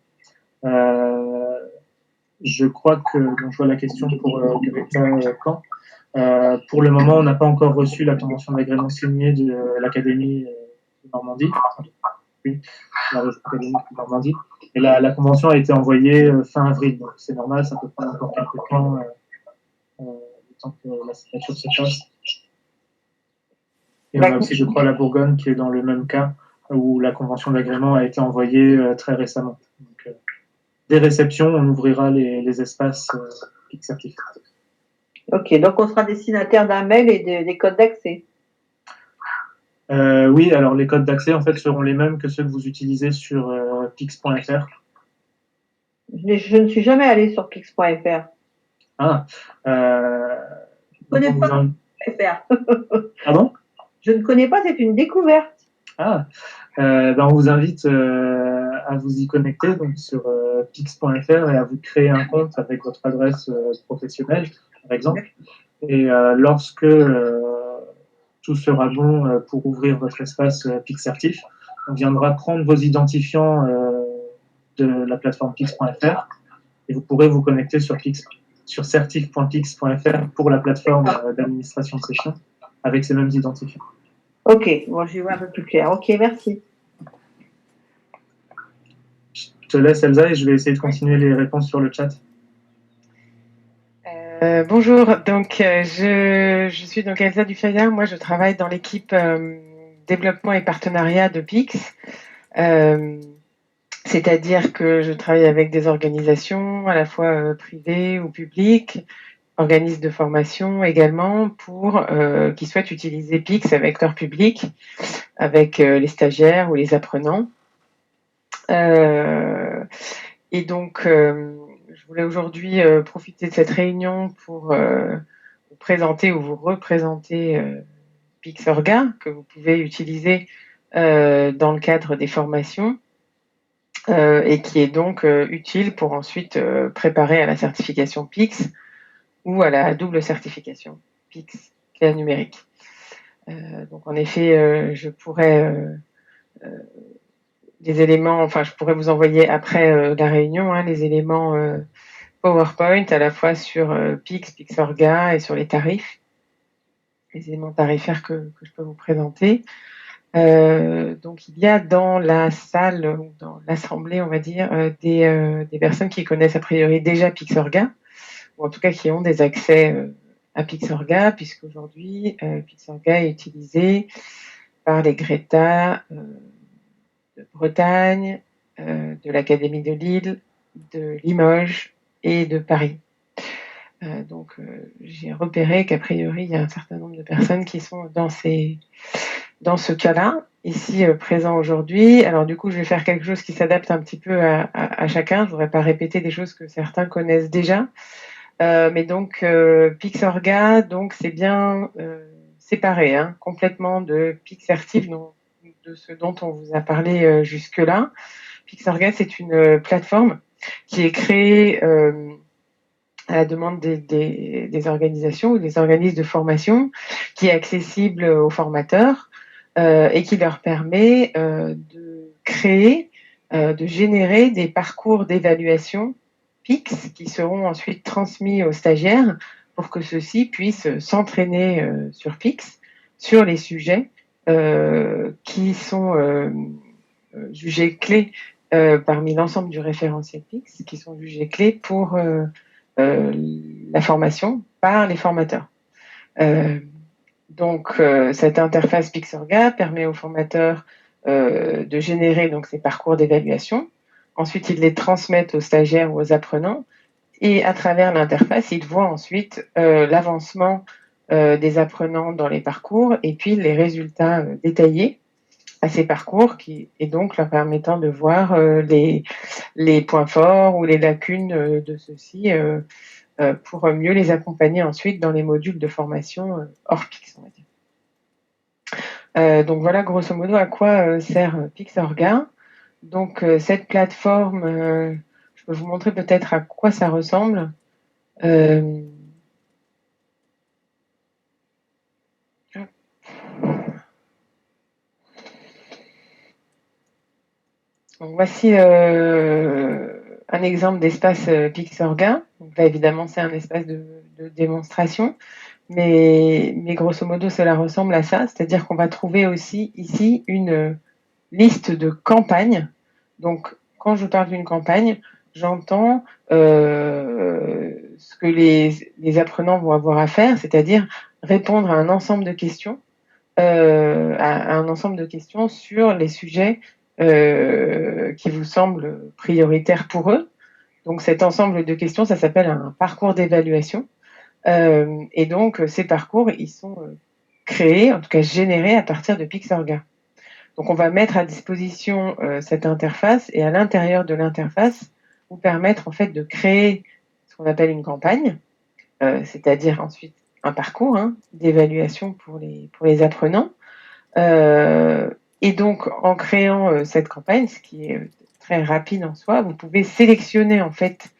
B: Je crois que, donc je vois la question pour Greta Caen. Pour le moment, on n'a pas encore reçu la convention d'agrément signée de l'Académie de Normandie. Oui, la région académique de Normandie. Et la convention a été envoyée fin avril, donc c'est normal, ça peut prendre encore quelques temps, le temps que la signature se fasse. Et on a aussi, je crois, la Bourgogne qui est dans le même cas, où la convention d'agrément a été envoyée très récemment. Donc, dès réception, on ouvrira les espaces PixCertif.
D: Ok, donc on sera destinataire d'un mail et des codes d'accès.
B: Oui, alors les codes d'accès en fait seront les mêmes que ceux que vous utilisez sur pix.fr.
D: Je ne suis jamais allée sur pix.fr.
B: Ah,
D: je ne connais pas pix.fr.
B: Pardon?
D: Je ne connais pas, c'est une découverte.
B: Ah, on vous invite à vous y connecter donc sur pix.fr et à vous créer un compte avec votre adresse professionnelle, par exemple. Et lorsque tout sera bon pour ouvrir votre espace PixCertif, on viendra prendre vos identifiants de la plateforme pix.fr et vous pourrez vous connecter sur certif.pix.fr pour la plateforme d'administration de session avec ces mêmes identifiants.
D: Ok, bon, j'y vois un peu plus clair. Ok, merci.
B: Je te laisse Elsa et je vais essayer de continuer les réponses sur le chat.
E: Bonjour, donc je suis donc Elsa Dufayard. Moi, je travaille dans l'équipe développement et partenariat de Pix. C'est-à-dire que je travaille avec des organisations à la fois privées ou publiques, organismes de formation également, pour qui souhaitent utiliser Pix avec leur public, avec les stagiaires ou les apprenants. Et donc, je voulais aujourd'hui profiter de cette réunion pour vous présenter ou vous représenter Pixorga, que vous pouvez utiliser dans le cadre des formations et qui est donc utile pour ensuite préparer à la certification Pix ou à la double certification Pix, clair numérique. Donc en effet, je pourrais les éléments, enfin je pourrais vous envoyer après la réunion les éléments PowerPoint à la fois sur Pix, Pixorga et sur les tarifs, les éléments tarifaires que je peux vous présenter. Donc il y a dans la salle ou dans l'assemblée, on va dire, des personnes qui connaissent a priori déjà Pixorga, ou en tout cas qui ont des accès à Pixorga, puisqu'aujourd'hui Pixorga est utilisé par les Greta de Bretagne, de l'Académie de Lille, de Limoges et de Paris. Donc j'ai repéré qu'a priori il y a un certain nombre de personnes qui sont dans ce cas-là, ici présent aujourd'hui. Alors du coup, je vais faire quelque chose qui s'adapte un petit peu à chacun. Je ne voudrais pas répéter des choses que certains connaissent déjà. Mais donc Pixorga, donc c'est bien séparé complètement de Pixertif, de ce dont on vous a parlé jusque-là. Pixorga, c'est une plateforme qui est créée à la demande des organisations ou des organismes de formation, qui est accessible aux formateurs et qui leur permet de créer, de générer des parcours d'évaluation PIX qui seront ensuite transmis aux stagiaires pour que ceux-ci puissent s'entraîner sur PIX, sur les sujets qui sont jugés clés parmi l'ensemble du référentiel PIX, qui sont jugés clés pour la formation par les formateurs. Donc, cette interface Pixorga permet aux formateurs de générer donc ces parcours d'évaluation. Ensuite, ils les transmettent aux stagiaires ou aux apprenants. Et à travers l'interface, ils voient ensuite l'avancement des apprenants dans les parcours et puis les résultats détaillés à ces parcours et donc leur permettant de voir les points forts ou les lacunes de ceux-ci pour mieux les accompagner ensuite dans les modules de formation hors PIX, on va dire. Donc voilà grosso modo à quoi sert Pixorga. Donc cette plateforme, je peux vous montrer peut-être à quoi ça ressemble. Donc voici un exemple d'espace Pixorga. Donc là, évidemment, c'est un espace de démonstration, mais grosso modo, cela ressemble à ça. C'est-à-dire qu'on va trouver aussi ici une liste de campagnes. Donc, quand je parle d'une campagne, j'entends ce que les apprenants vont avoir à faire, c'est-à-dire répondre à un ensemble de questions, à un ensemble de questions sur les sujets qui vous semblent prioritaires pour eux. Donc cet ensemble de questions, ça s'appelle un parcours d'évaluation. Et donc ces parcours, ils sont créés, en tout cas générés à partir de Pixorga. Donc on va mettre à disposition cette interface et à l'intérieur de l'interface, vous permettre en fait de créer ce qu'on appelle une campagne, c'est-à-dire ensuite un parcours d'évaluation pour les apprenants. Et donc, en créant cette campagne, ce qui est très rapide en soi, vous pouvez sélectionner en fait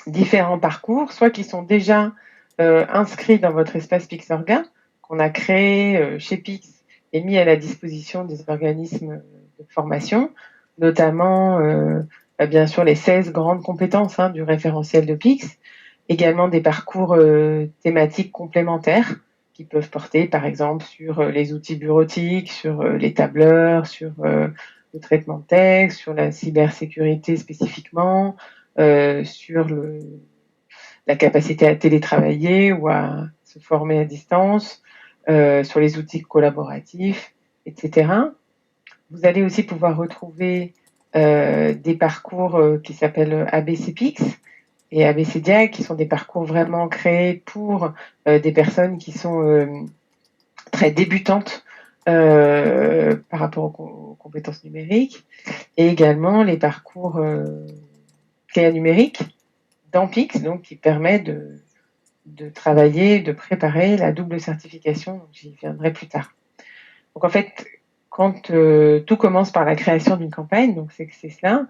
E: différents parcours, soit qui sont déjà inscrits dans votre espace Pixorga, qu'on a créé chez Pix et mis à la disposition des organismes de formation, notamment bien sûr les 16 grandes compétences du référentiel de Pix, également des parcours thématiques complémentaires qui peuvent porter par exemple sur les outils bureautiques, sur les tableurs, sur le traitement de texte, sur la cybersécurité spécifiquement, sur la capacité à télétravailler ou à se former à distance, sur les outils collaboratifs, etc. Vous allez aussi pouvoir retrouver des parcours qui s'appellent ABCPix et ABCDIAC, qui sont des parcours vraiment créés pour des personnes qui sont très débutantes par rapport aux compétences numériques, et également les parcours clés numériques dans Pix, donc qui permet de travailler, de préparer la double certification. J'y viendrai plus tard. Donc en fait, quand tout commence par la création d'une campagne, donc c'est cela,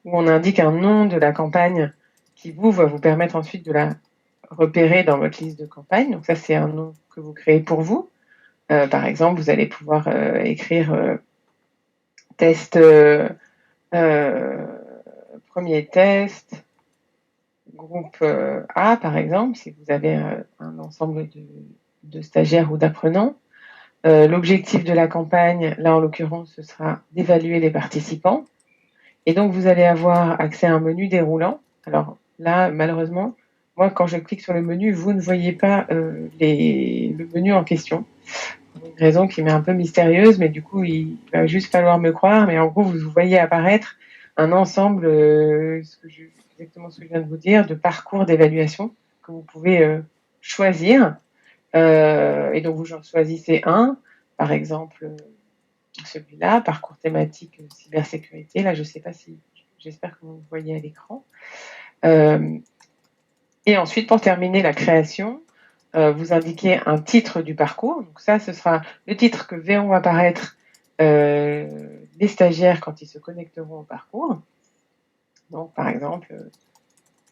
E: où on indique un nom de la campagne qui va vous permettre ensuite de la repérer dans votre liste de campagne. Donc ça, c'est un nom que vous créez pour vous. Par exemple, vous allez pouvoir écrire test, premier test, groupe A, par exemple, si vous avez un ensemble de stagiaires ou d'apprenants. L'objectif de la campagne, là en l'occurrence, ce sera d'évaluer les participants. Et donc, vous allez avoir accès à un menu déroulant. Alors là, malheureusement, moi, quand je clique sur le menu, vous ne voyez pas le menu en question. Pour une raison qui m'est un peu mystérieuse, mais du coup, il va juste falloir me croire. Mais en gros, vous voyez apparaître un ensemble, exactement ce que je viens de vous dire, de parcours d'évaluation que vous pouvez choisir. Et donc, vous en choisissez un, par exemple celui-là, parcours thématique cybersécurité. Là, je ne sais pas si, j'espère que vous le voyez à l'écran. Et ensuite, pour terminer la création, vous indiquez un titre du parcours. Donc ça, ce sera le titre que verront apparaître les stagiaires quand ils se connecteront au parcours. Donc, par exemple,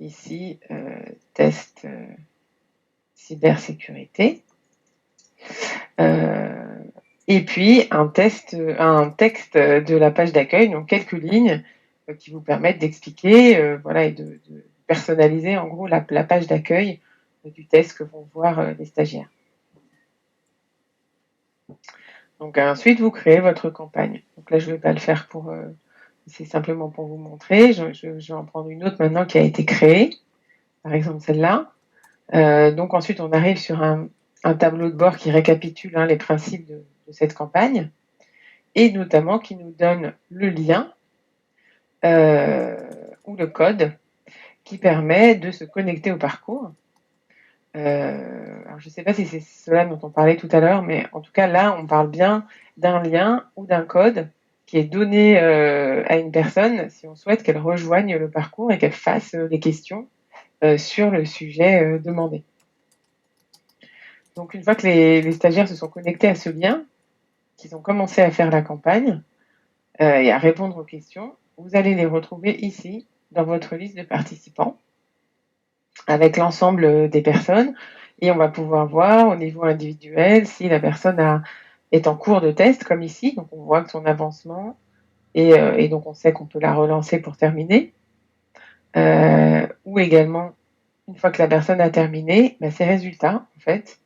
E: ici, test cybersécurité. Et puis, un texte de la page d'accueil, donc quelques lignes qui vous permettent d'expliquer voilà, et de personnaliser en gros la page d'accueil du test que vont voir les stagiaires. Donc ensuite, vous créez votre campagne. Donc là, je ne vais pas le faire c'est simplement pour vous montrer. Je vais en prendre une autre maintenant qui a été créée, par exemple celle-là. Donc ensuite, on arrive sur un tableau de bord qui récapitule les principes de cette campagne et notamment qui nous donne le lien ou le code qui permet de se connecter au parcours. Alors je ne sais pas si c'est cela dont on parlait tout à l'heure, mais en tout cas là, on parle bien d'un lien ou d'un code qui est donné à une personne si on souhaite qu'elle rejoigne le parcours et qu'elle fasse les questions sur le sujet demandé. Donc une fois que les stagiaires se sont connectés à ce lien, qu'ils ont commencé à faire la campagne et à répondre aux questions, vous allez les retrouver ici dans votre liste de participants avec l'ensemble des personnes et on va pouvoir voir au niveau individuel si la personne est en cours de test comme ici, donc on voit que son avancement et donc on sait qu'on peut la relancer pour terminer ou également une fois que la personne a terminé, ses résultats en fait.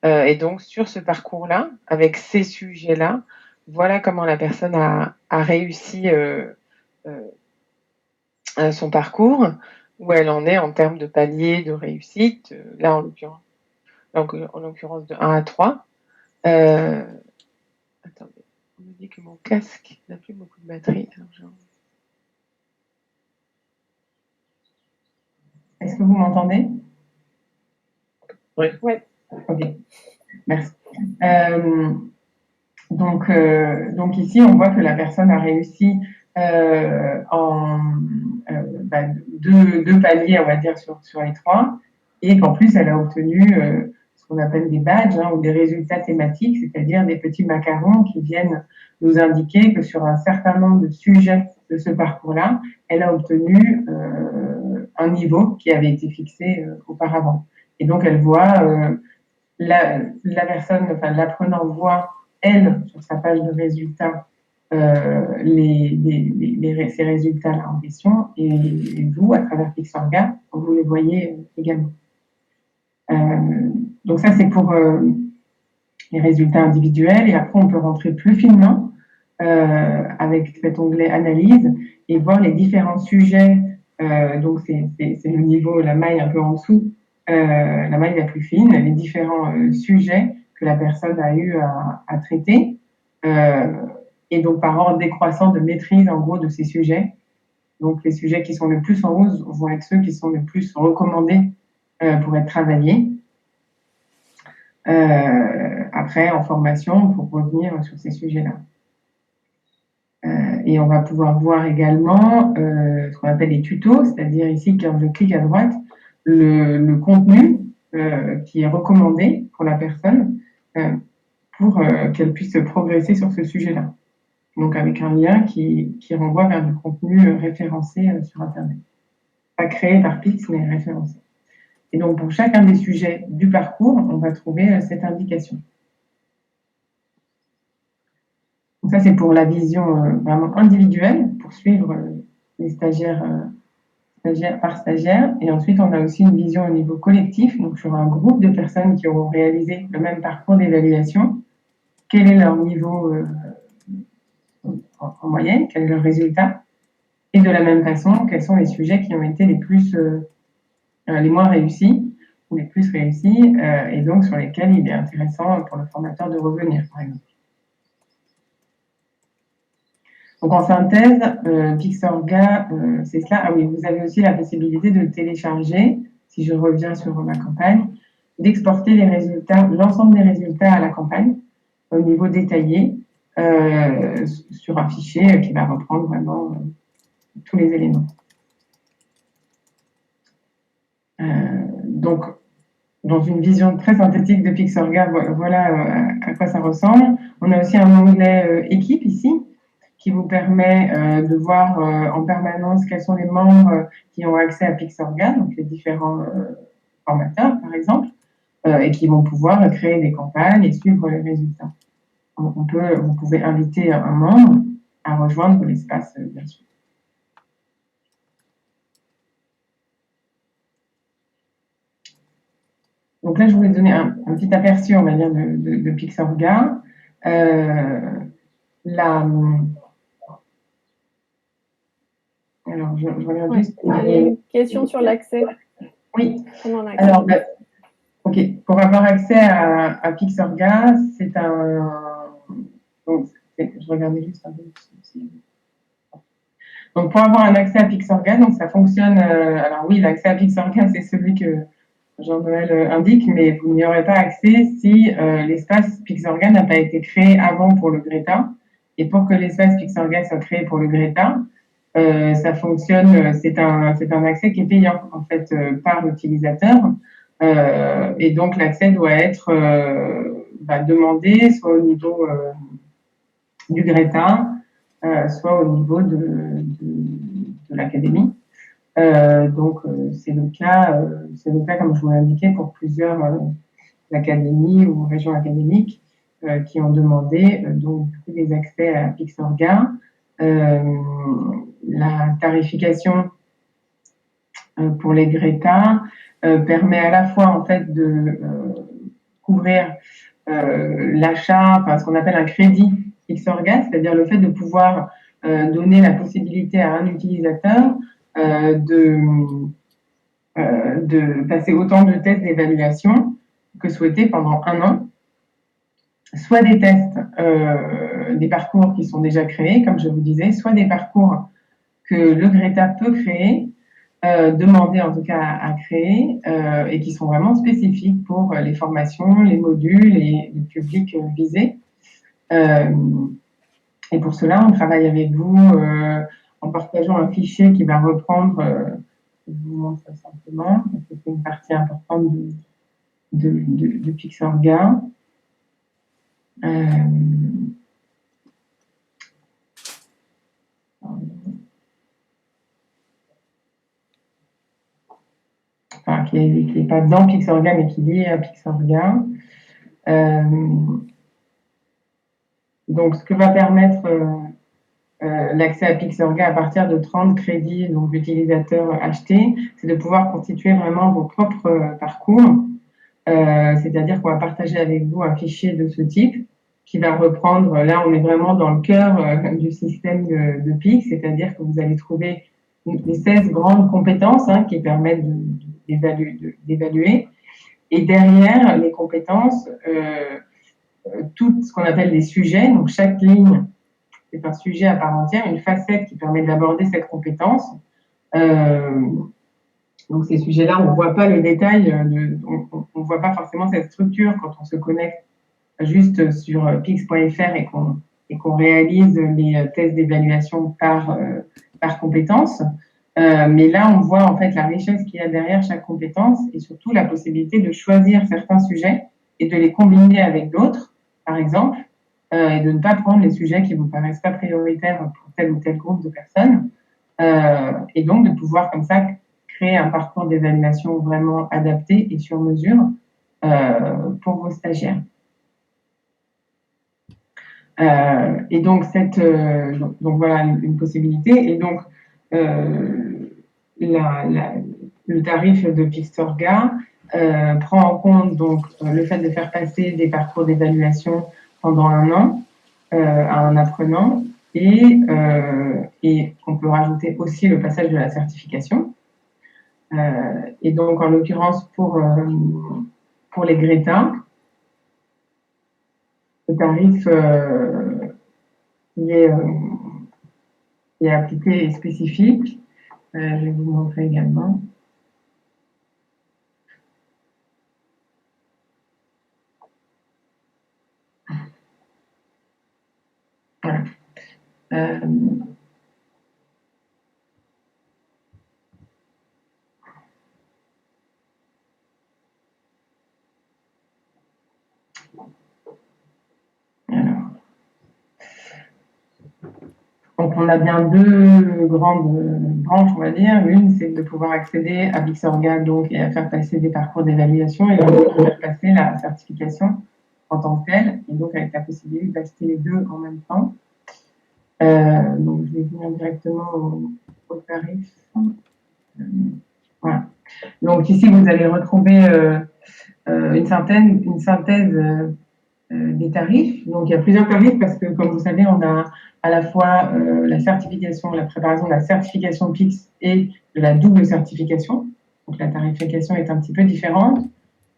E: Et donc sur ce parcours-là, avec ces sujets-là, voilà comment la personne a réussi son parcours, où elle en est en termes de palier de réussite, là en l'occurrence de 1 à 3. Attendez, on me dit que mon casque n'a plus beaucoup de batterie.
F: Est-ce que vous m'entendez?
B: Oui.
A: Ouais.
F: Ok, merci. Donc ici, on voit que la personne a réussi deux paliers, on va dire, sur les 3, et qu'en plus, elle a obtenu ce qu'on appelle des badges ou des résultats thématiques, c'est-à-dire des petits macarons qui viennent nous indiquer que sur un certain nombre de sujets de ce parcours-là, elle a obtenu un niveau qui avait été fixé auparavant. Et donc, elle voit, la personne, enfin, l'apprenant voit, elle, sur sa page de résultats, ces résultats-là en question, et vous, à travers Pixorga, vous les voyez également. Donc ça, c'est pour les résultats individuels, et après, on peut rentrer plus finement avec cet onglet Analyse et voir les différents sujets. Donc, c'est le niveau, la maille un peu en dessous, la maille la plus fine, les différents sujets que la personne a eu à traiter. Et donc, par ordre décroissant de maîtrise, en gros, de ces sujets. Donc, les sujets qui sont le plus en rose vont être ceux qui sont le plus recommandés pour être travaillés. Après, en formation, pour revenir sur ces sujets-là. Et on va pouvoir voir également ce qu'on appelle les tutos, c'est-à-dire ici, quand je clique à droite, le contenu qui est recommandé pour la personne pour qu'elle puisse progresser sur ce sujet-là. Donc, avec un lien qui renvoie vers du contenu référencé sur Internet. Pas créé par Pix, mais référencé. Et donc, pour chacun des sujets du parcours, on va trouver cette indication. Donc ça, c'est pour la vision vraiment individuelle, pour suivre les stagiaires par stagiaire. Et ensuite, on a aussi une vision au niveau collectif, donc sur un groupe de personnes qui auront réalisé le même parcours d'évaluation. quel est leur niveau en moyenne, quel est leur résultat, et de la même façon, quels sont les sujets qui ont été les moins réussis ou les plus réussis, et donc sur lesquels il est intéressant pour le formateur de revenir, par exemple. Donc en synthèse, Pixorga, c'est cela. Ah oui, vous avez aussi la possibilité de télécharger, si je reviens sur ma campagne, d'exporter les résultats, l'ensemble des résultats à la campagne, au niveau détaillé, sur un fichier qui va reprendre vraiment tous les éléments. Donc, dans une vision très synthétique de Pixorga, voilà à quoi ça ressemble. On a aussi un onglet équipe ici, qui vous permet de voir en permanence quels sont les membres qui ont accès à Pixorga, donc les différents formateurs, par exemple, et qui vont pouvoir créer des campagnes et suivre les résultats. Donc, vous pouvez inviter un membre à rejoindre l'espace, bien sûr. Donc là, je voulais donner un petit aperçu, on va dire, de Pixorga. Alors, je regarde juste.
A: Il y a une question sur l'accès.
F: Oui. Alors, ok. Pour avoir accès à Pixorga, c'est donc, je regardais juste un peu. Donc, pour avoir un accès à Pixorga, donc ça fonctionne. Alors oui, l'accès à Pixorga, c'est celui que Jean-Noël indique, mais vous n'y aurez pas accès si l'espace Pixorga n'a pas été créé avant pour le Greta. Et pour que l'espace Pixorga soit créé pour le Greta, ça fonctionne, c'est un accès qui est payant en fait par l'utilisateur, et donc l'accès doit être demandé soit au niveau du Greta, soit au niveau de l'académie. Donc c'est le cas comme je vous l'ai indiqué pour plusieurs académies ou régions académiques qui ont demandé donc des accès à Pixorga. La tarification pour les Greta permet à la fois en fait de couvrir l'achat, enfin ce qu'on appelle un crédit Pixorga, c'est-à-dire le fait de pouvoir donner la possibilité à un utilisateur de passer autant de tests d'évaluation que souhaité pendant 1 an, soit des tests, des parcours qui sont déjà créés, comme je vous disais, soit des parcours que le Greta peut créer, demander en tout cas à créer, et qui sont vraiment spécifiques pour les formations, les modules et le public visé. Et pour cela, on travaille avec vous en partageant un fichier qui va reprendre, je vous montre ça simplement, c'est une partie importante de Pixorga. Enfin, qui n'est pas dans Pixorga, mais qui est lié à Pixorga. Donc, ce que va permettre l'accès à Pixorga à partir de 30 crédits, donc l'utilisateur acheté, c'est de pouvoir constituer vraiment vos propres parcours. C'est-à-dire qu'on va partager avec vous un fichier de ce type qui va reprendre, là on est vraiment dans le cœur du système de Pix, c'est-à-dire que vous allez trouver les 16 grandes compétences qui permettent d'évaluer. Et derrière les compétences, tout ce qu'on appelle des sujets, donc chaque ligne c'est un sujet à part entière, une facette qui permet d'aborder cette compétence. Donc ces sujets-là, on ne voit pas le détail, on ne voit pas forcément cette structure quand on se connecte juste sur pix.fr et qu'on réalise les tests d'évaluation par compétence. Mais là, on voit en fait la richesse qu'il y a derrière chaque compétence et surtout la possibilité de choisir certains sujets et de les combiner avec d'autres, par exemple, et de ne pas prendre les sujets qui ne vous paraissent pas prioritaires pour tel ou tel groupe de personnes, et donc de pouvoir comme ça créer un parcours d'évaluation vraiment adapté et sur mesure pour vos stagiaires. Et donc, donc voilà une possibilité. Et donc, le tarif de Pixorga prend en compte donc, le fait de faire passer des parcours d'évaluation pendant 1 an à un apprenant et on peut rajouter aussi le passage de la certification. Et donc, en l'occurrence, pour les Greta, le tarif qui est appliqué et spécifique. Je vais vous montrer également. Voilà. Donc, on a bien 2 grandes branches, on va dire. Une, c'est de pouvoir accéder à Pixorga donc, et à faire passer des parcours d'évaluation, et l'autre, faire passer la certification en tant que telle, et donc avec la possibilité d'acheter les 2 en même temps. Donc, je vais venir directement au tarif. Voilà. Donc, ici, vous allez retrouver une synthèse des tarifs. Donc, il y a plusieurs tarifs parce que, comme vous savez, on a à la fois la certification, la préparation de la certification PIX et de la double certification. Donc, la tarification est un petit peu différente.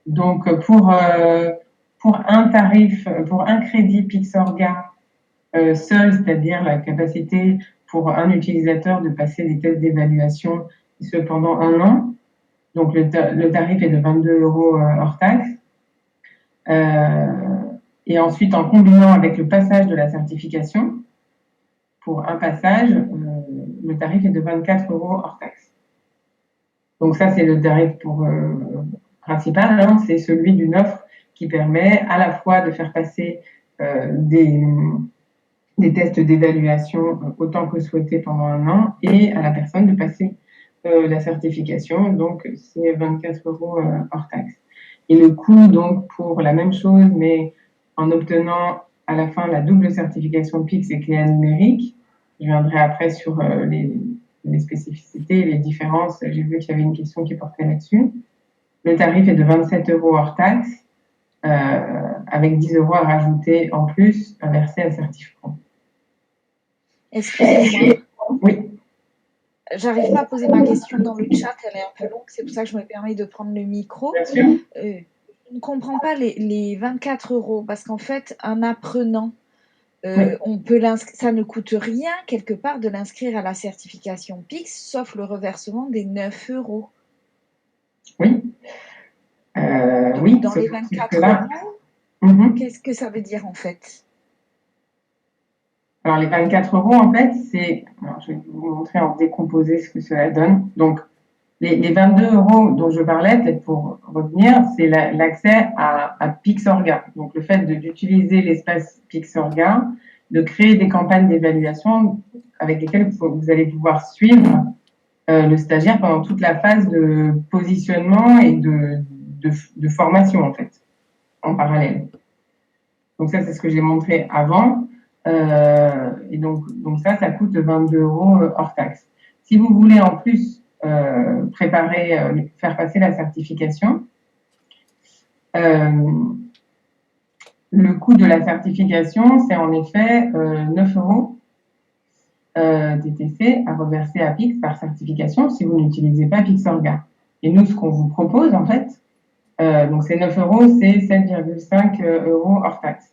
F: Donc, pour un tarif, pour un crédit Pixorga seul, c'est-à-dire la capacité pour un utilisateur de passer des tests d'évaluation, ce pendant 1 an. Donc, le tarif est de 22 € hors taxe. Et ensuite, en combinant avec le passage de la certification, pour un passage, le tarif est de 24 € hors taxe. Donc ça, c'est le tarif principal, hein, c'est celui d'une offre qui permet à la fois de faire passer des tests d'évaluation autant que souhaité pendant 1 an et à la personne de passer la certification. Donc, c'est 24 € hors taxe. Et le coût, donc, pour la même chose, mais en obtenant à la fin la double certification PIX et clé numérique, je viendrai après sur les spécificités, les différences. J'ai vu qu'il y avait une question qui portait là-dessus. Le tarif est de 27 € hors taxe, avec 10 € à rajouter en plus, à verser à Certifpro.
G: Excusez-moi.
F: Oui.
G: J'arrive pas à poser ma question dans le chat, elle est un peu longue, c'est pour ça que je me permets de prendre le micro.
F: Bien sûr.
G: Je ne comprends pas les 24 € parce qu'en fait, un apprenant,
F: Oui.
G: on peut ça ne coûte rien quelque part de l'inscrire à la certification PIX, sauf le reversement des 9 €.
F: Oui.
G: Donc,
F: oui,
G: dans les 24 €, qu'est-ce que ça veut dire en fait?
F: Alors, les 24 €, en fait, je vais vous montrer en décomposé ce que cela donne. Donc, les 22 € dont je parlais, peut-être pour revenir, c'est l'accès à Pixorga. Donc, le fait d'utiliser l'espace Pixorga, de créer des campagnes d'évaluation avec lesquelles vous allez pouvoir suivre le stagiaire pendant toute la phase de positionnement et de formation, en fait, en parallèle. Donc, ça, c'est ce que j'ai montré avant. Et donc ça coûte 22 € hors taxe. Si vous voulez en plus faire passer la certification, le coût de la certification, c'est en effet 9 € TTC à reverser à PIX par certification si vous n'utilisez pas Pixorga. Et nous, ce qu'on vous propose, en fait, donc c'est 9 €, c'est 7,5 € hors taxe.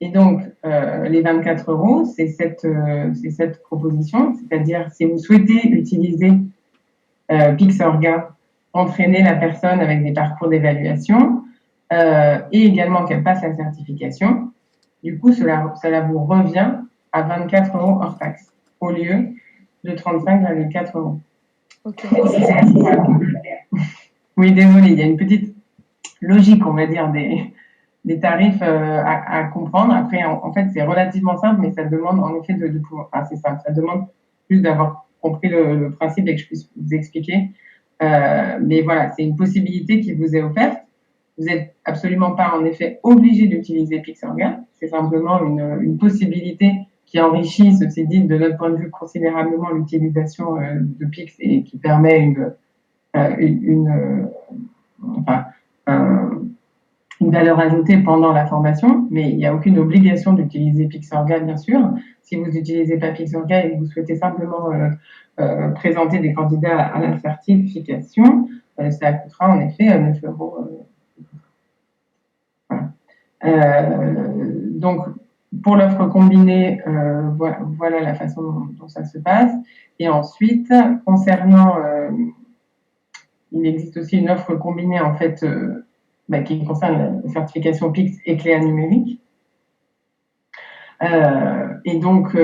F: Et donc, les 24 €, c'est cette proposition, c'est-à-dire si vous souhaitez utiliser Pixorga, entraîner la personne avec des parcours d'évaluation et également qu'elle passe la certification, du coup, cela vous revient à 24 € hors taxe au lieu de 35,4 €.
G: Ok.
F: Oui, désolé, il y a une petite logique, on va dire, des tarifs à comprendre. Après, en fait, c'est relativement simple, mais ça demande en effet de pouvoir. Enfin, c'est simple, ça demande plus d'avoir compris le principe et que je puisse vous expliquer. Mais voilà, c'est une possibilité qui vous est offerte. Vous n'êtes absolument pas, en effet, obligé d'utiliser Pixorga. C'est simplement une possibilité qui enrichit, ceci dit, de notre point de vue, considérablement l'utilisation de Pix et qui permet une valeur ajoutée pendant la formation, mais il n'y a aucune obligation d'utiliser Pixorga, bien sûr. Si vous n'utilisez pas Pixorga et que vous souhaitez simplement présenter des candidats à la certification, ça coûtera en effet 9 euros. Donc, pour l'offre combinée, voilà la façon dont ça se passe. Et ensuite, concernant, il existe aussi une offre combinée en fait qui concerne la certification PIX et Cléa numérique. Et donc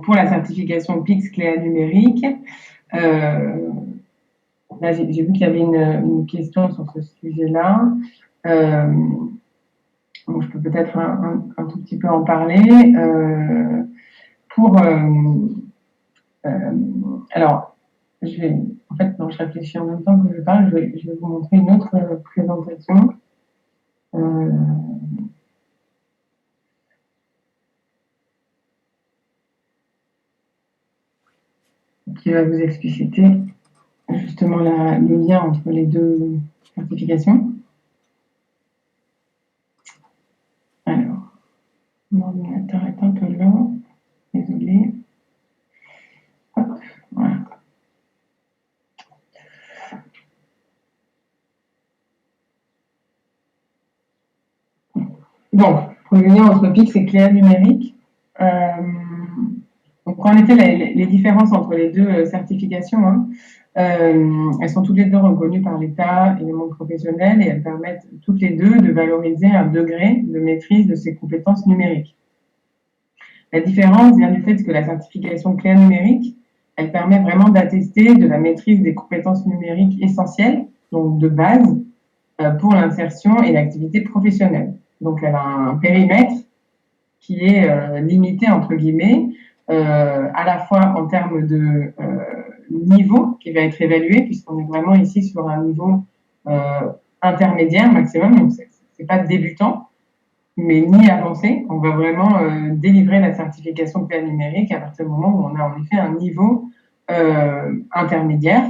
F: pour la certification PIX Cléa numérique, là j'ai vu qu'il y avait une question sur ce sujet-là. Donc je peux peut-être un tout petit peu en parler. Alors, je réfléchis en même temps que je parle. Je vais vous montrer une autre présentation. Qui va vous expliciter justement le lien entre les deux certifications. Alors, mon ordinateur est un peu lent, désolé. Hop, voilà. Donc, pour le lien entre PIX et Cléa numérique, donc en effet, les différences entre les deux certifications, elles sont toutes les deux reconnues par l'État et le monde professionnel et elles permettent toutes les deux de valoriser un degré de maîtrise de ces compétences numériques. La différence vient du fait que la certification Cléa numérique, elle permet vraiment d'attester de la maîtrise des compétences numériques essentielles, donc de base, pour l'insertion et l'activité professionnelle. Donc elle a un périmètre qui est limité, entre guillemets, à la fois en termes de niveau qui va être évalué, puisqu'on est vraiment ici sur un niveau intermédiaire maximum, donc c'est pas débutant, mais ni avancé. On va vraiment délivrer la certification Cléa numérique à partir du moment où on a en effet un niveau intermédiaire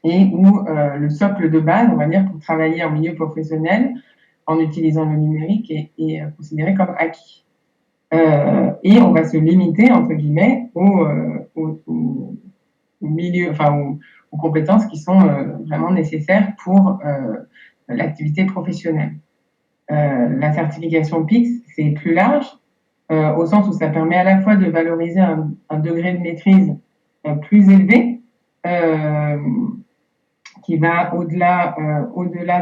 F: et où le socle de base, on va dire, pour travailler en milieu professionnel en utilisant le numérique est considéré comme acquis. Et on va se limiter, entre guillemets, aux milieux, enfin aux compétences qui sont vraiment nécessaires pour l'activité professionnelle. La certification PIX, c'est plus large, au sens où ça permet à la fois de valoriser un degré de maîtrise plus élevé, qui va au-delà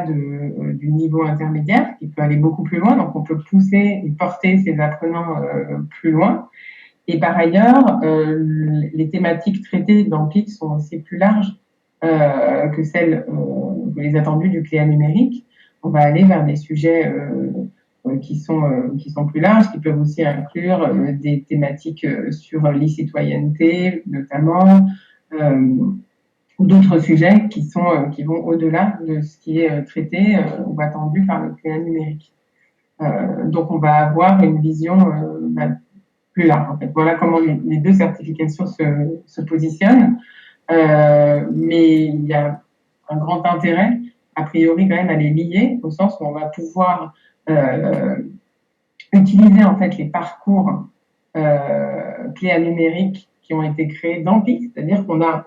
F: du niveau intermédiaire, qui peut aller beaucoup plus loin. Donc, on peut pousser et porter ses apprenants plus loin. Et par ailleurs, les thématiques traitées dans PIC sont aussi plus larges que celles que les attendus du Cléa numérique. On va aller vers des sujets qui sont plus larges, qui peuvent aussi inclure des thématiques sur l'e-citoyenneté, notamment, ou d'autres sujets qui vont au-delà de ce qui est traité ou attendu par le Cléa numérique. Donc, on va avoir une vision plus large, en fait. Voilà comment les deux certifications se positionnent. Mais il y a un grand intérêt, a priori, quand même, à les lier, au sens où on va pouvoir utiliser, en fait, les parcours Cléa numérique qui ont été créés dans PIX, c'est-à-dire qu'on a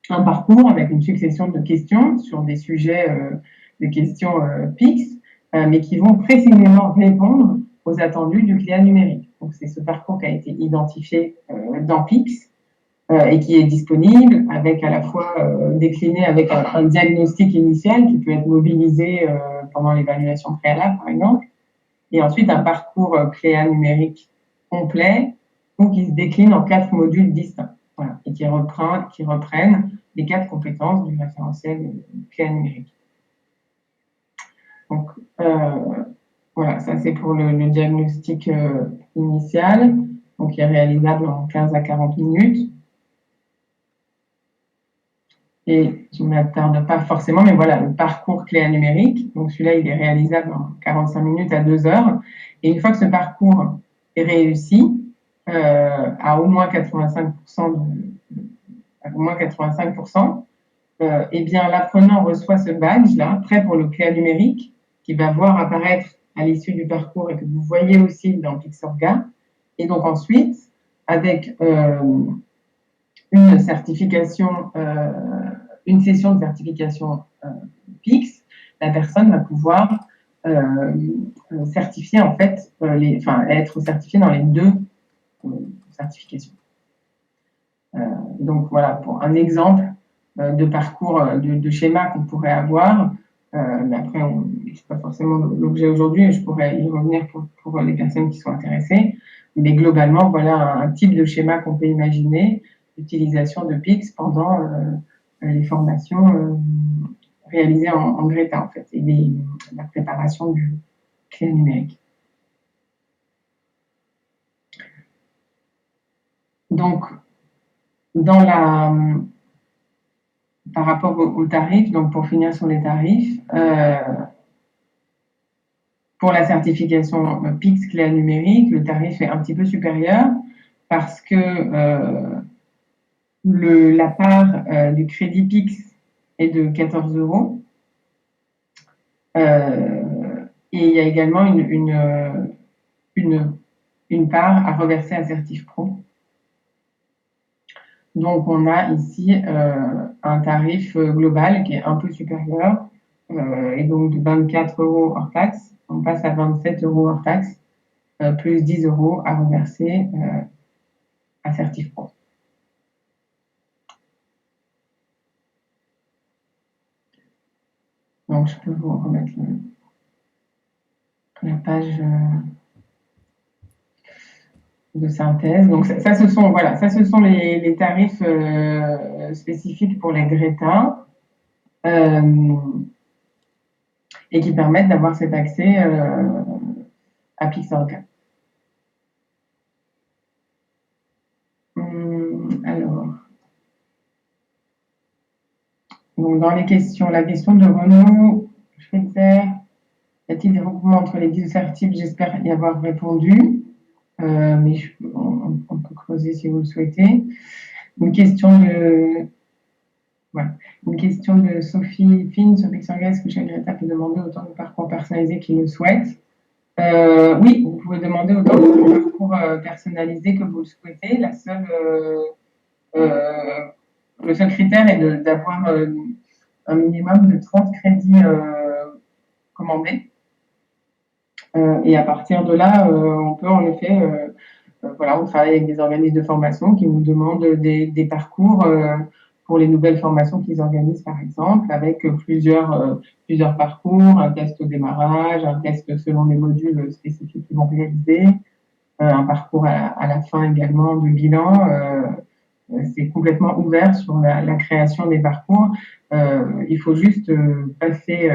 F: un parcours avec une succession de questions sur des sujets de questions PIX, mais qui vont précisément répondre aux attendus du Cléa numérique. Donc, c'est ce parcours qui a été identifié dans PIX et qui est disponible avec à la fois décliné avec un diagnostic initial qui peut être mobilisé pendant l'évaluation préalable, par exemple, et ensuite un parcours Cléa numérique complet ou qui se décline en 4 modules distincts. Voilà, et qui reprennent les 4 compétences du référentiel Cléa numérique. Donc, voilà, ça c'est pour le diagnostic initial, donc qui est réalisable en 15 à 40 minutes. Et je ne m'attarde pas forcément, mais voilà, le parcours Cléa numérique, donc celui-là il est réalisable en 45 minutes à 2 heures. Et une fois que ce parcours est réussi, à au moins 85%, eh bien l'apprenant reçoit ce badge là, prêt pour le Cléa numérique, qui va voir apparaître à l'issue du parcours et que vous voyez aussi dans Pixorga. Et donc ensuite, avec une certification, une session de certification Pix, la personne va pouvoir certifier en fait, être certifiée dans les deux certifications. Donc voilà, pour un exemple de parcours, de schéma qu'on pourrait avoir, mais après, c'est pas forcément l'objet aujourd'hui, et je pourrais y revenir pour les personnes qui sont intéressées. Mais globalement, voilà un type de schéma qu'on peut imaginer, l'utilisation de Pix pendant les formations réalisées en Greta, en fait, et la préparation du clé numérique. Donc, par rapport aux tarifs, donc pour finir sur les tarifs, pour la certification Pix clé numérique, le tarif est un petit peu supérieur parce que la part du crédit Pix est de 14 €. Et il y a également une part à reverser à Certif Pro. Donc, on a ici un tarif global qui est un peu supérieur, et donc de 24 € hors taxe. On passe à 27 € hors taxe, plus 10 € à reverser à Certif Pro. Donc, je peux vous remettre la page de synthèse. Donc, ça ce sont les tarifs spécifiques pour les Greta et qui permettent d'avoir cet accès à Pixorga. Alors, donc dans les questions, la question de Renaud Schweitzer, y a-t-il des regroupements entre les deux certifs? J'espère y avoir répondu, mais on peut creuser si vous le souhaitez. Une question de Sophie Finn sur Pixorga. Est-ce que chaque Greta peut demander autant de parcours personnalisés qu'il le souhaite? Oui, vous pouvez demander autant de parcours personnalisés que vous le souhaitez. Le seul critère est d'avoir un minimum de 30 crédits commandés. Et à partir de là, on peut en effet, on travaille avec des organismes de formation qui nous demandent des parcours pour les nouvelles formations qu'ils organisent, par exemple, avec plusieurs parcours, un test au démarrage, un test selon les modules spécifiques qu'ils vont réaliser, un parcours à la fin également de bilan. C'est complètement ouvert sur la création des parcours. Il faut juste passer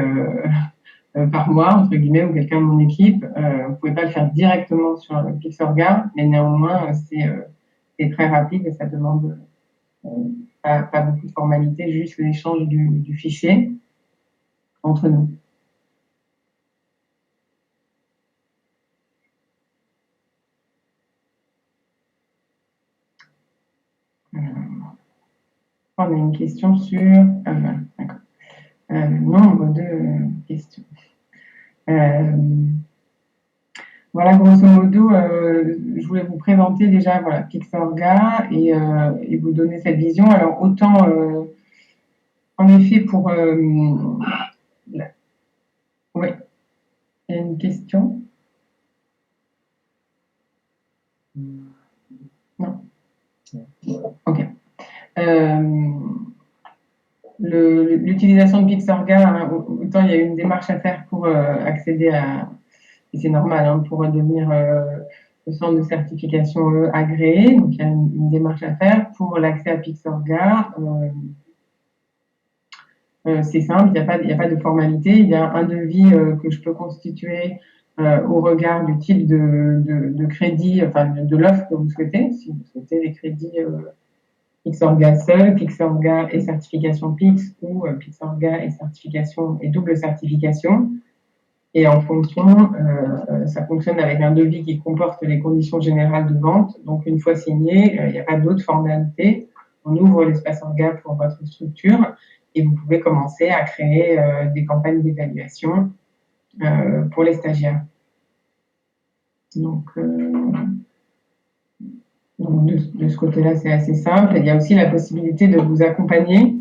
F: par moi, entre guillemets, ou quelqu'un de mon équipe. Vous ne pouvez pas le faire directement sur Pixorga, mais néanmoins, c'est très rapide et ça demande pas beaucoup de formalités, juste l'échange du fichier entre nous. On a une question sur nombre de questions. Voilà, grosso modo, je voulais vous présenter déjà Pixorga et vous donner cette vision. Alors, autant, en effet, pour... Oui, il y a une question. Non. Ok. L'utilisation de Pixorga, autant il y a une démarche à faire pour accéder à, et c'est normal, pour devenir le centre de certification agréé, donc il y a une démarche à faire pour l'accès à Pixorga. C'est simple, il n'y a pas de formalité, il y a un devis que je peux constituer au regard du type de crédit, de l'offre que vous souhaitez, si vous souhaitez les crédits Pixorga seul, Pixorga et certification Pix ou Pixorga et certification et double certification. Et en fonction, ça fonctionne avec un devis qui comporte les conditions générales de vente. Donc, une fois signé, il n'y a pas d'autres formalités. On ouvre l'espace orga pour votre structure et vous pouvez commencer à créer des campagnes d'évaluation pour les stagiaires. Donc de ce côté-là, c'est assez simple. Il y a aussi la possibilité de vous accompagner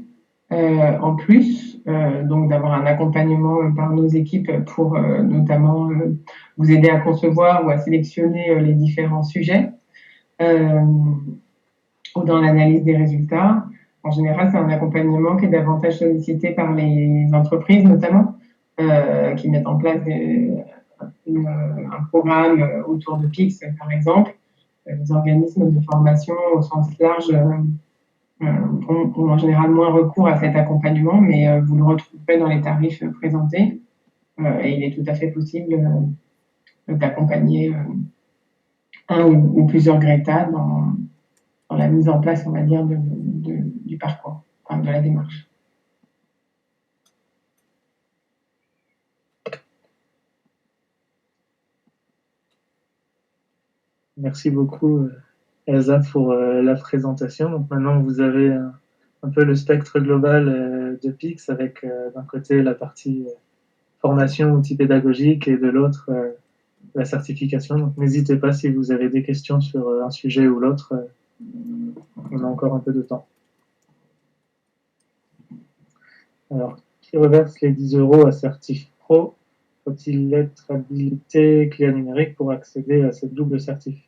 F: en plus, donc d'avoir un accompagnement par nos équipes pour notamment vous aider à concevoir ou à sélectionner les différents sujets ou dans l'analyse des résultats. En général, c'est un accompagnement qui est davantage sollicité par les entreprises notamment, qui mettent en place un programme autour de PIX, par exemple. Les organismes de formation au sens large ont en général moins recours à cet accompagnement, mais vous le retrouverez dans les tarifs présentés. Et il est tout à fait possible d'accompagner un ou plusieurs Greta dans la mise en place, on va dire, du parcours, enfin, de la démarche.
B: Merci beaucoup, Elsa, pour la présentation. Donc maintenant, vous avez un peu le spectre global de PIX avec d'un côté la partie formation, outils pédagogiques et de l'autre la certification. Donc n'hésitez pas si vous avez des questions sur un sujet ou l'autre. On a encore un peu de temps. Alors, qui reverse les 10 € à Certif Pro? Faut-il être habilité client numérique pour accéder à cette double certif?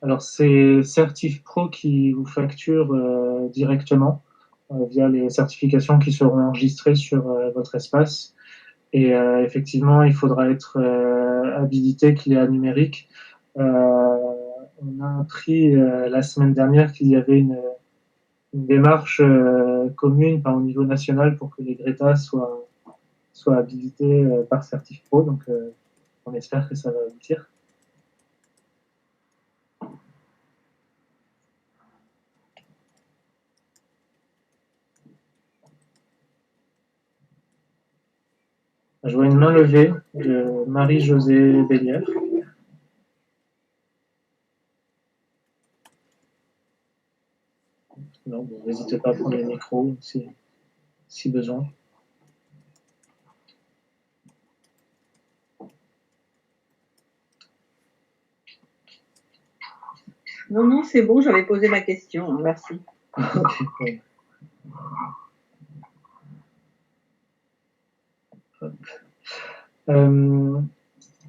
B: Alors, c'est Certif Pro qui vous facture directement via les certifications qui seront enregistrées sur votre espace. Et effectivement, il faudra être habilité client numérique. On a appris la semaine dernière qu'il y avait une démarche commune au niveau national pour que les Greta soient habilités par Certif Pro. Donc, on espère que ça va aboutir. Je vois une main levée de Marie-Josée Bélière. Non, bon, n'hésitez pas à prendre le micro si besoin.
D: Non, c'est bon, j'avais posé ma question, hein, merci.
B: Okay.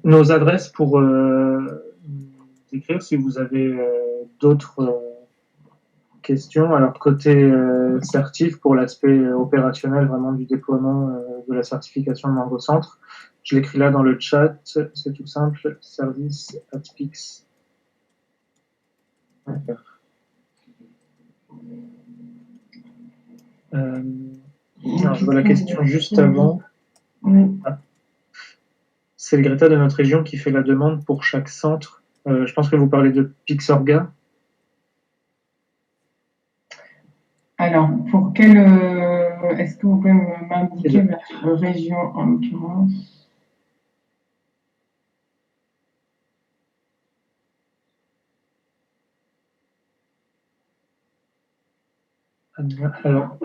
B: Nos adresses pour écrire si vous avez d'autres questions. Alors côté certif, pour l'aspect opérationnel vraiment du déploiement de la certification de Mango Centre, je l'écris là dans le chat, c'est tout simple, service@pix. Alors, je vois la question juste avant. Ah. C'est le Greta de notre région qui fait la demande pour chaque centre. Je pense que vous parlez de Pixorga.
F: Alors, pour quelle est-ce que vous pouvez m'indiquer votre région en l'occurrence?
B: Alors,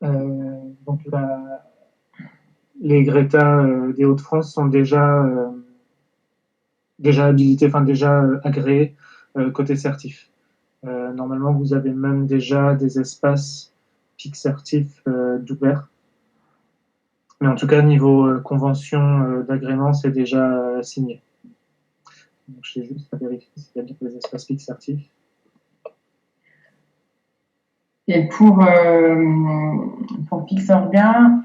B: donc les Greta des Hauts-de-France sont déjà habilités, enfin déjà agréés côté certif. Normalement, vous avez même déjà des espaces PIC certif d'ouvert. Mais en tout cas, niveau convention d'agrément, c'est déjà signé. Donc, je vais juste vérifier s'il y a bien des espaces PIC certif.
F: Et pour Pixorga,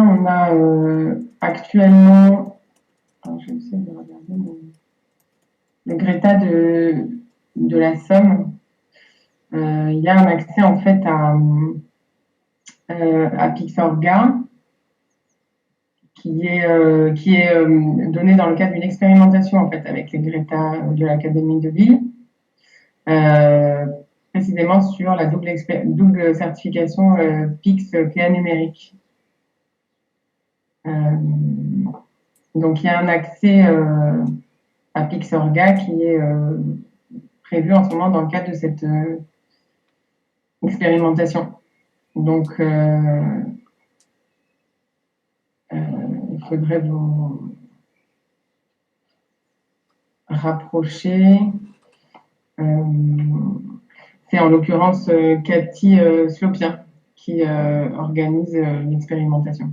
F: on a actuellement, je vais essayer de regarder le Greta de la Somme. Il y a un accès en fait à Pixorga qui est donné dans le cadre d'une expérimentation en fait avec les Greta de l'Académie de Lille, précisément sur la double certification PIX CLIA numérique. Donc il y a un accès à Pixorga qui est prévu en ce moment dans le cadre de cette expérimentation. Donc, il faudrait vous rapprocher. C'est en l'occurrence Cathy Slopien qui organise l'expérimentation.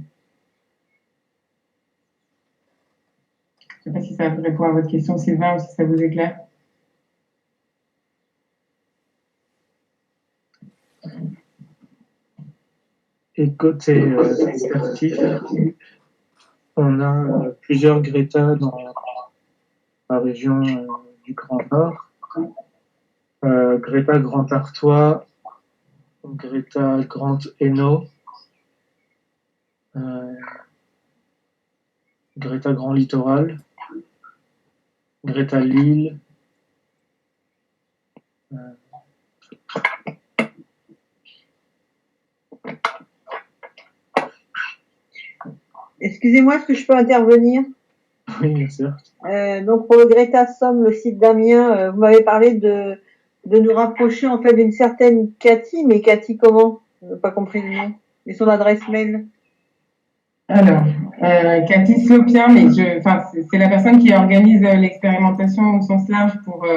F: Je ne sais pas si ça répond à votre question, Sylvain, ou si ça vous éclaire.
B: Et côté certif, on a plusieurs Greta dans la région du Grand Nord. Greta Grand Artois, Greta Grand Hainaut, Greta Grand Littoral, Greta Lille.
D: Excusez-moi, est-ce que je peux intervenir?
B: Oui, bien sûr.
D: Donc pour le Greta Somme, le site d'Amiens, vous m'avez parlé de nous rapprocher en fait d'une certaine Cathy, mais Cathy comment? Je n'ai pas compris le nom. Et son adresse mail?
F: Alors, Cathy Slopien, mais c'est la personne qui organise l'expérimentation au sens large pour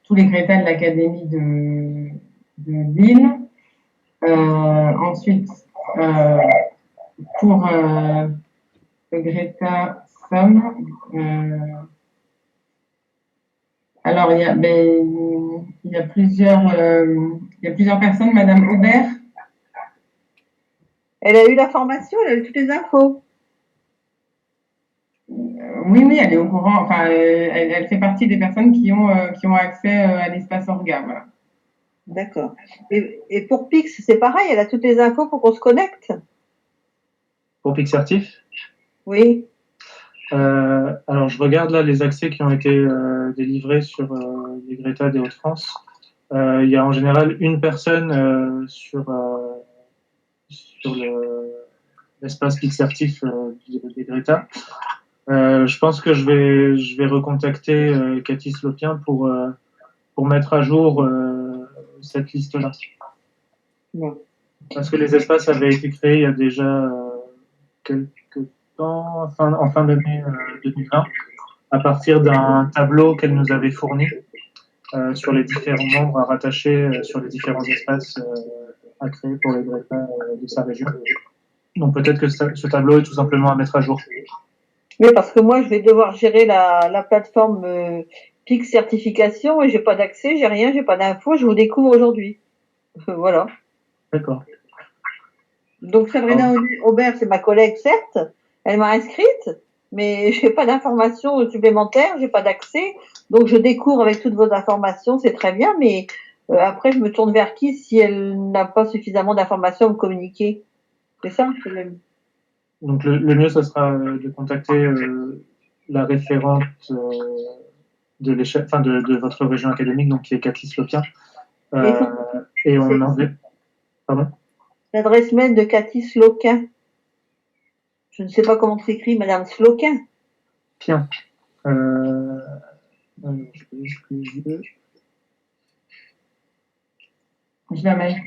F: tous les Greta de l'Académie de Lille. Ensuite, pour le Greta Somme, alors il y a plusieurs personnes. Madame Aubert.
D: Elle a eu la formation, elle a eu toutes les infos.
F: Oui, elle est au courant. Enfin, elle fait partie des personnes qui ont accès à l'espace Orga. Voilà.
D: D'accord. Et pour Pix, c'est pareil, elle a toutes les infos pour qu'on se connecte?
B: Pour Pixertif?
D: Oui.
B: Alors, je regarde là les accès qui ont été délivrés sur les Greta des Hauts-de-France. Il y a en général une personne sur l'espace Pixertif des Greta. Je pense que je vais recontacter Cathy Slopien pour mettre à jour cette liste-là.
D: Ouais.
B: Parce que les espaces avaient été créés il y a déjà quelques temps, en fin d'année 2020, à partir d'un tableau qu'elle nous avait fourni sur les différents membres à rattacher sur les différents espaces à créer pour les Greta de sa région. Donc peut-être que ce tableau est tout simplement à mettre à jour.
D: Oui, parce que moi, je vais devoir gérer la plateforme Pix Certification et j'ai pas d'accès, j'ai rien, j'ai pas d'infos, je vous découvre aujourd'hui. Voilà.
B: D'accord.
D: Donc Sabrina Aubert, c'est ma collègue, certes, elle m'a inscrite, mais je n'ai pas d'informations supplémentaires, j'ai pas d'accès, donc je découvre avec toutes vos informations, c'est très bien, mais après je me tourne vers qui si elle n'a pas suffisamment d'informations à me communiquer? C'est ça le problème.
B: Donc le mieux, ce sera de contacter la référente de votre région académique, donc qui est Cathy Slopien. Et on enverra. Pardon?
D: L'adresse mail de Cathy Slopien. Je ne sais pas comment s'écrit, Madame Slopien.
B: Bien.
F: Je la mets.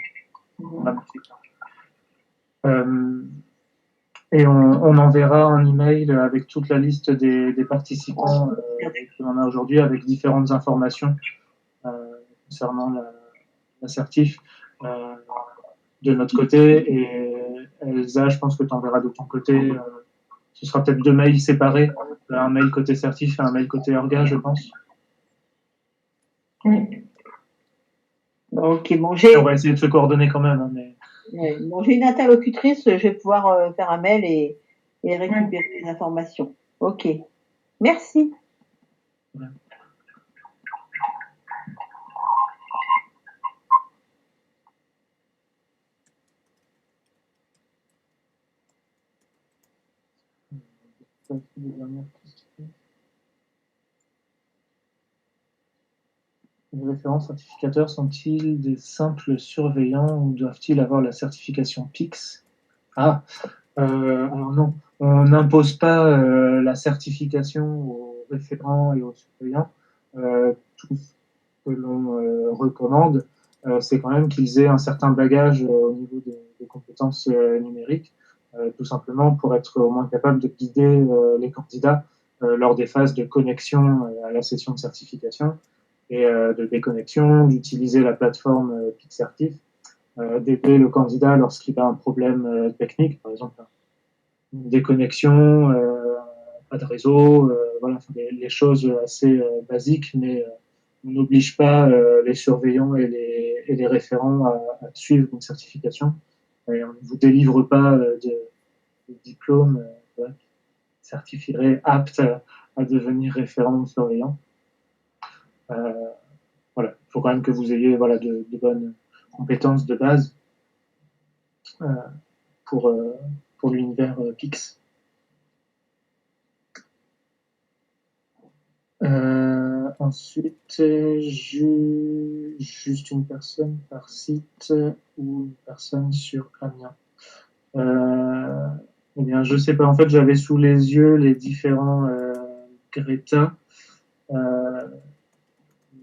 B: Et on enverra un email avec toute la liste des participants que l'on a aujourd'hui, avec différentes informations concernant l'assertif de notre côté. Et Elsa, je pense que tu enverras de ton côté. Ce sera peut-être 2 mails séparés, un mail côté certif et un mail côté orga, je pense.
F: Oui.
D: Ok, bon,
B: on va essayer de se coordonner quand même. Hein, mais...
D: Bon, j'ai une interlocutrice, je vais pouvoir faire un mail et récupérer les informations. Ok. Merci. Ouais.
B: Les référents certificateurs sont-ils des simples surveillants ou doivent-ils avoir la certification PIX? Alors non, on n'impose pas la certification aux référents et aux surveillants. Tout ce que l'on recommande, c'est quand même qu'ils aient un certain bagage au niveau des compétences numériques, tout simplement pour être au moins capable de guider les candidats lors des phases de connexion à la session de certification et de déconnexion, d'utiliser la plateforme Pixartif, d'aider le candidat lorsqu'il a un problème technique, par exemple une déconnexion, pas de réseau, voilà, les choses assez basiques, mais on n'oblige pas les surveillants et les référents à suivre une certification. Et on ne vous délivre pas de diplôme voilà, qui certifierait apte à devenir référent ou surveillant. Voilà, il faut quand même que vous ayez voilà, de bonnes compétences de base euh, pour l'univers PIX. Ensuite, juste une personne par site ou une personne sur Amiens. Eh bien, je sais pas. En fait, j'avais sous les yeux les différents Greta,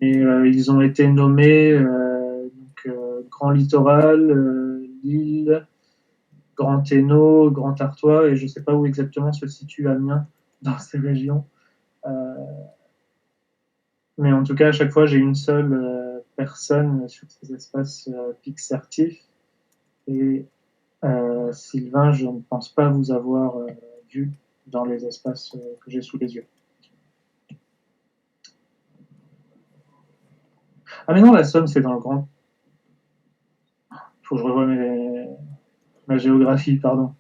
B: mais ils ont été nommés donc, Grand Littoral, Lille, Grand Hainaut, Grand Artois, et je sais pas où exactement se situe Amiens dans ces régions. Mais en tout cas, à chaque fois, j'ai une seule personne sur ces espaces Pixartif. Et Sylvain, je ne pense pas vous avoir vu dans les espaces que j'ai sous les yeux. Ah mais non, la Somme, c'est dans le grand. Il faut que je revoie ma géographie, pardon.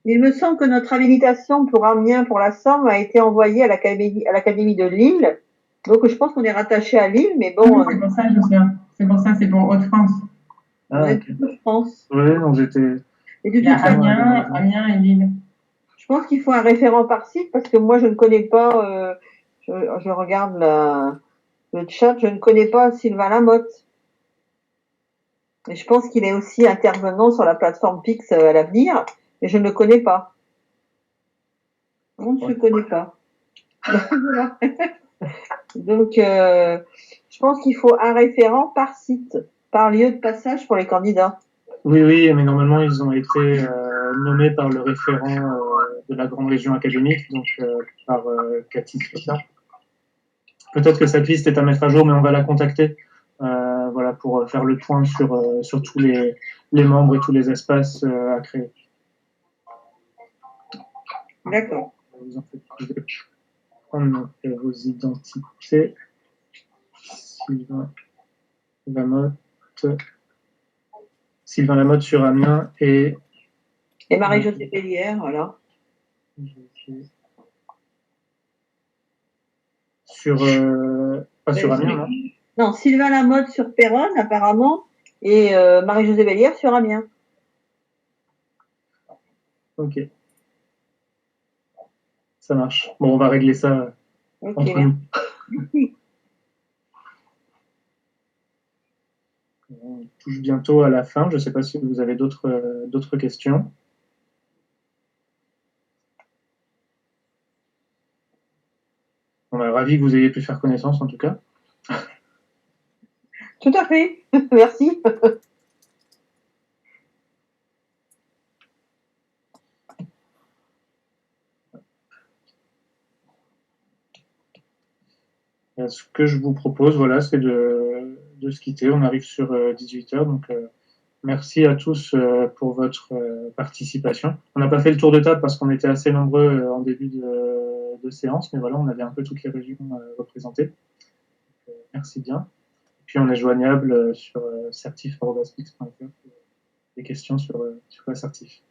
D: Il me semble que notre habilitation pour Amiens, pour la Somme, a été envoyée à l'Académie de Lille. Donc, je pense qu'on est rattaché à Lille, mais bon.
F: C'est pour ça, Jocelyn. C'est pour ça, c'est pour Haute-France.
D: On est plutôt France.
B: Oui, donc j'étais.
F: Il y a Amiens et Lille.
D: Je pense qu'il faut un référent par site parce que moi, je ne connais pas, je regarde le chat, je ne connais pas Sylvain Lamotte. Et je pense qu'il est aussi intervenant sur la plateforme Pix à l'avenir, mais je ne le connais pas. On ne se connaît pas. Donc, je pense qu'il faut un référent par site, par lieu de passage pour les candidats.
B: Oui, oui, mais normalement, ils ont été nommés par le référent de la grande région académique, donc par Cathy Sotia. Peut-être que cette liste est à mettre à jour, mais on va la contacter voilà, pour faire le point sur tous les membres et tous les espaces à créer.
D: D'accord.
B: Je vais prendre vos identités. Sylvain Lamotte sur Amiens et
D: Marie-Josée Bellière, voilà.
B: Pas sur Amiens, non?
D: Non, Sylvain Lamotte sur Péronne, apparemment, et Marie-Josée Bellière sur Amiens.
B: Ok. Ça marche. Bon, on va régler ça entre nous. On touche bientôt à la fin. Je ne sais pas si vous avez d'autres questions. On est ravis que vous ayez pu faire connaissance, en tout cas.
D: Tout à fait. Merci.
B: Ce que je vous propose, voilà, c'est de se quitter. On arrive sur 18h, donc merci à tous pour votre participation. On n'a pas fait le tour de table parce qu'on était assez nombreux en début de séance, mais voilà, on avait un peu toutes les régions représentées. Merci bien. Puis on est joignable sur certif.pix.fr pour des questions sur la certif.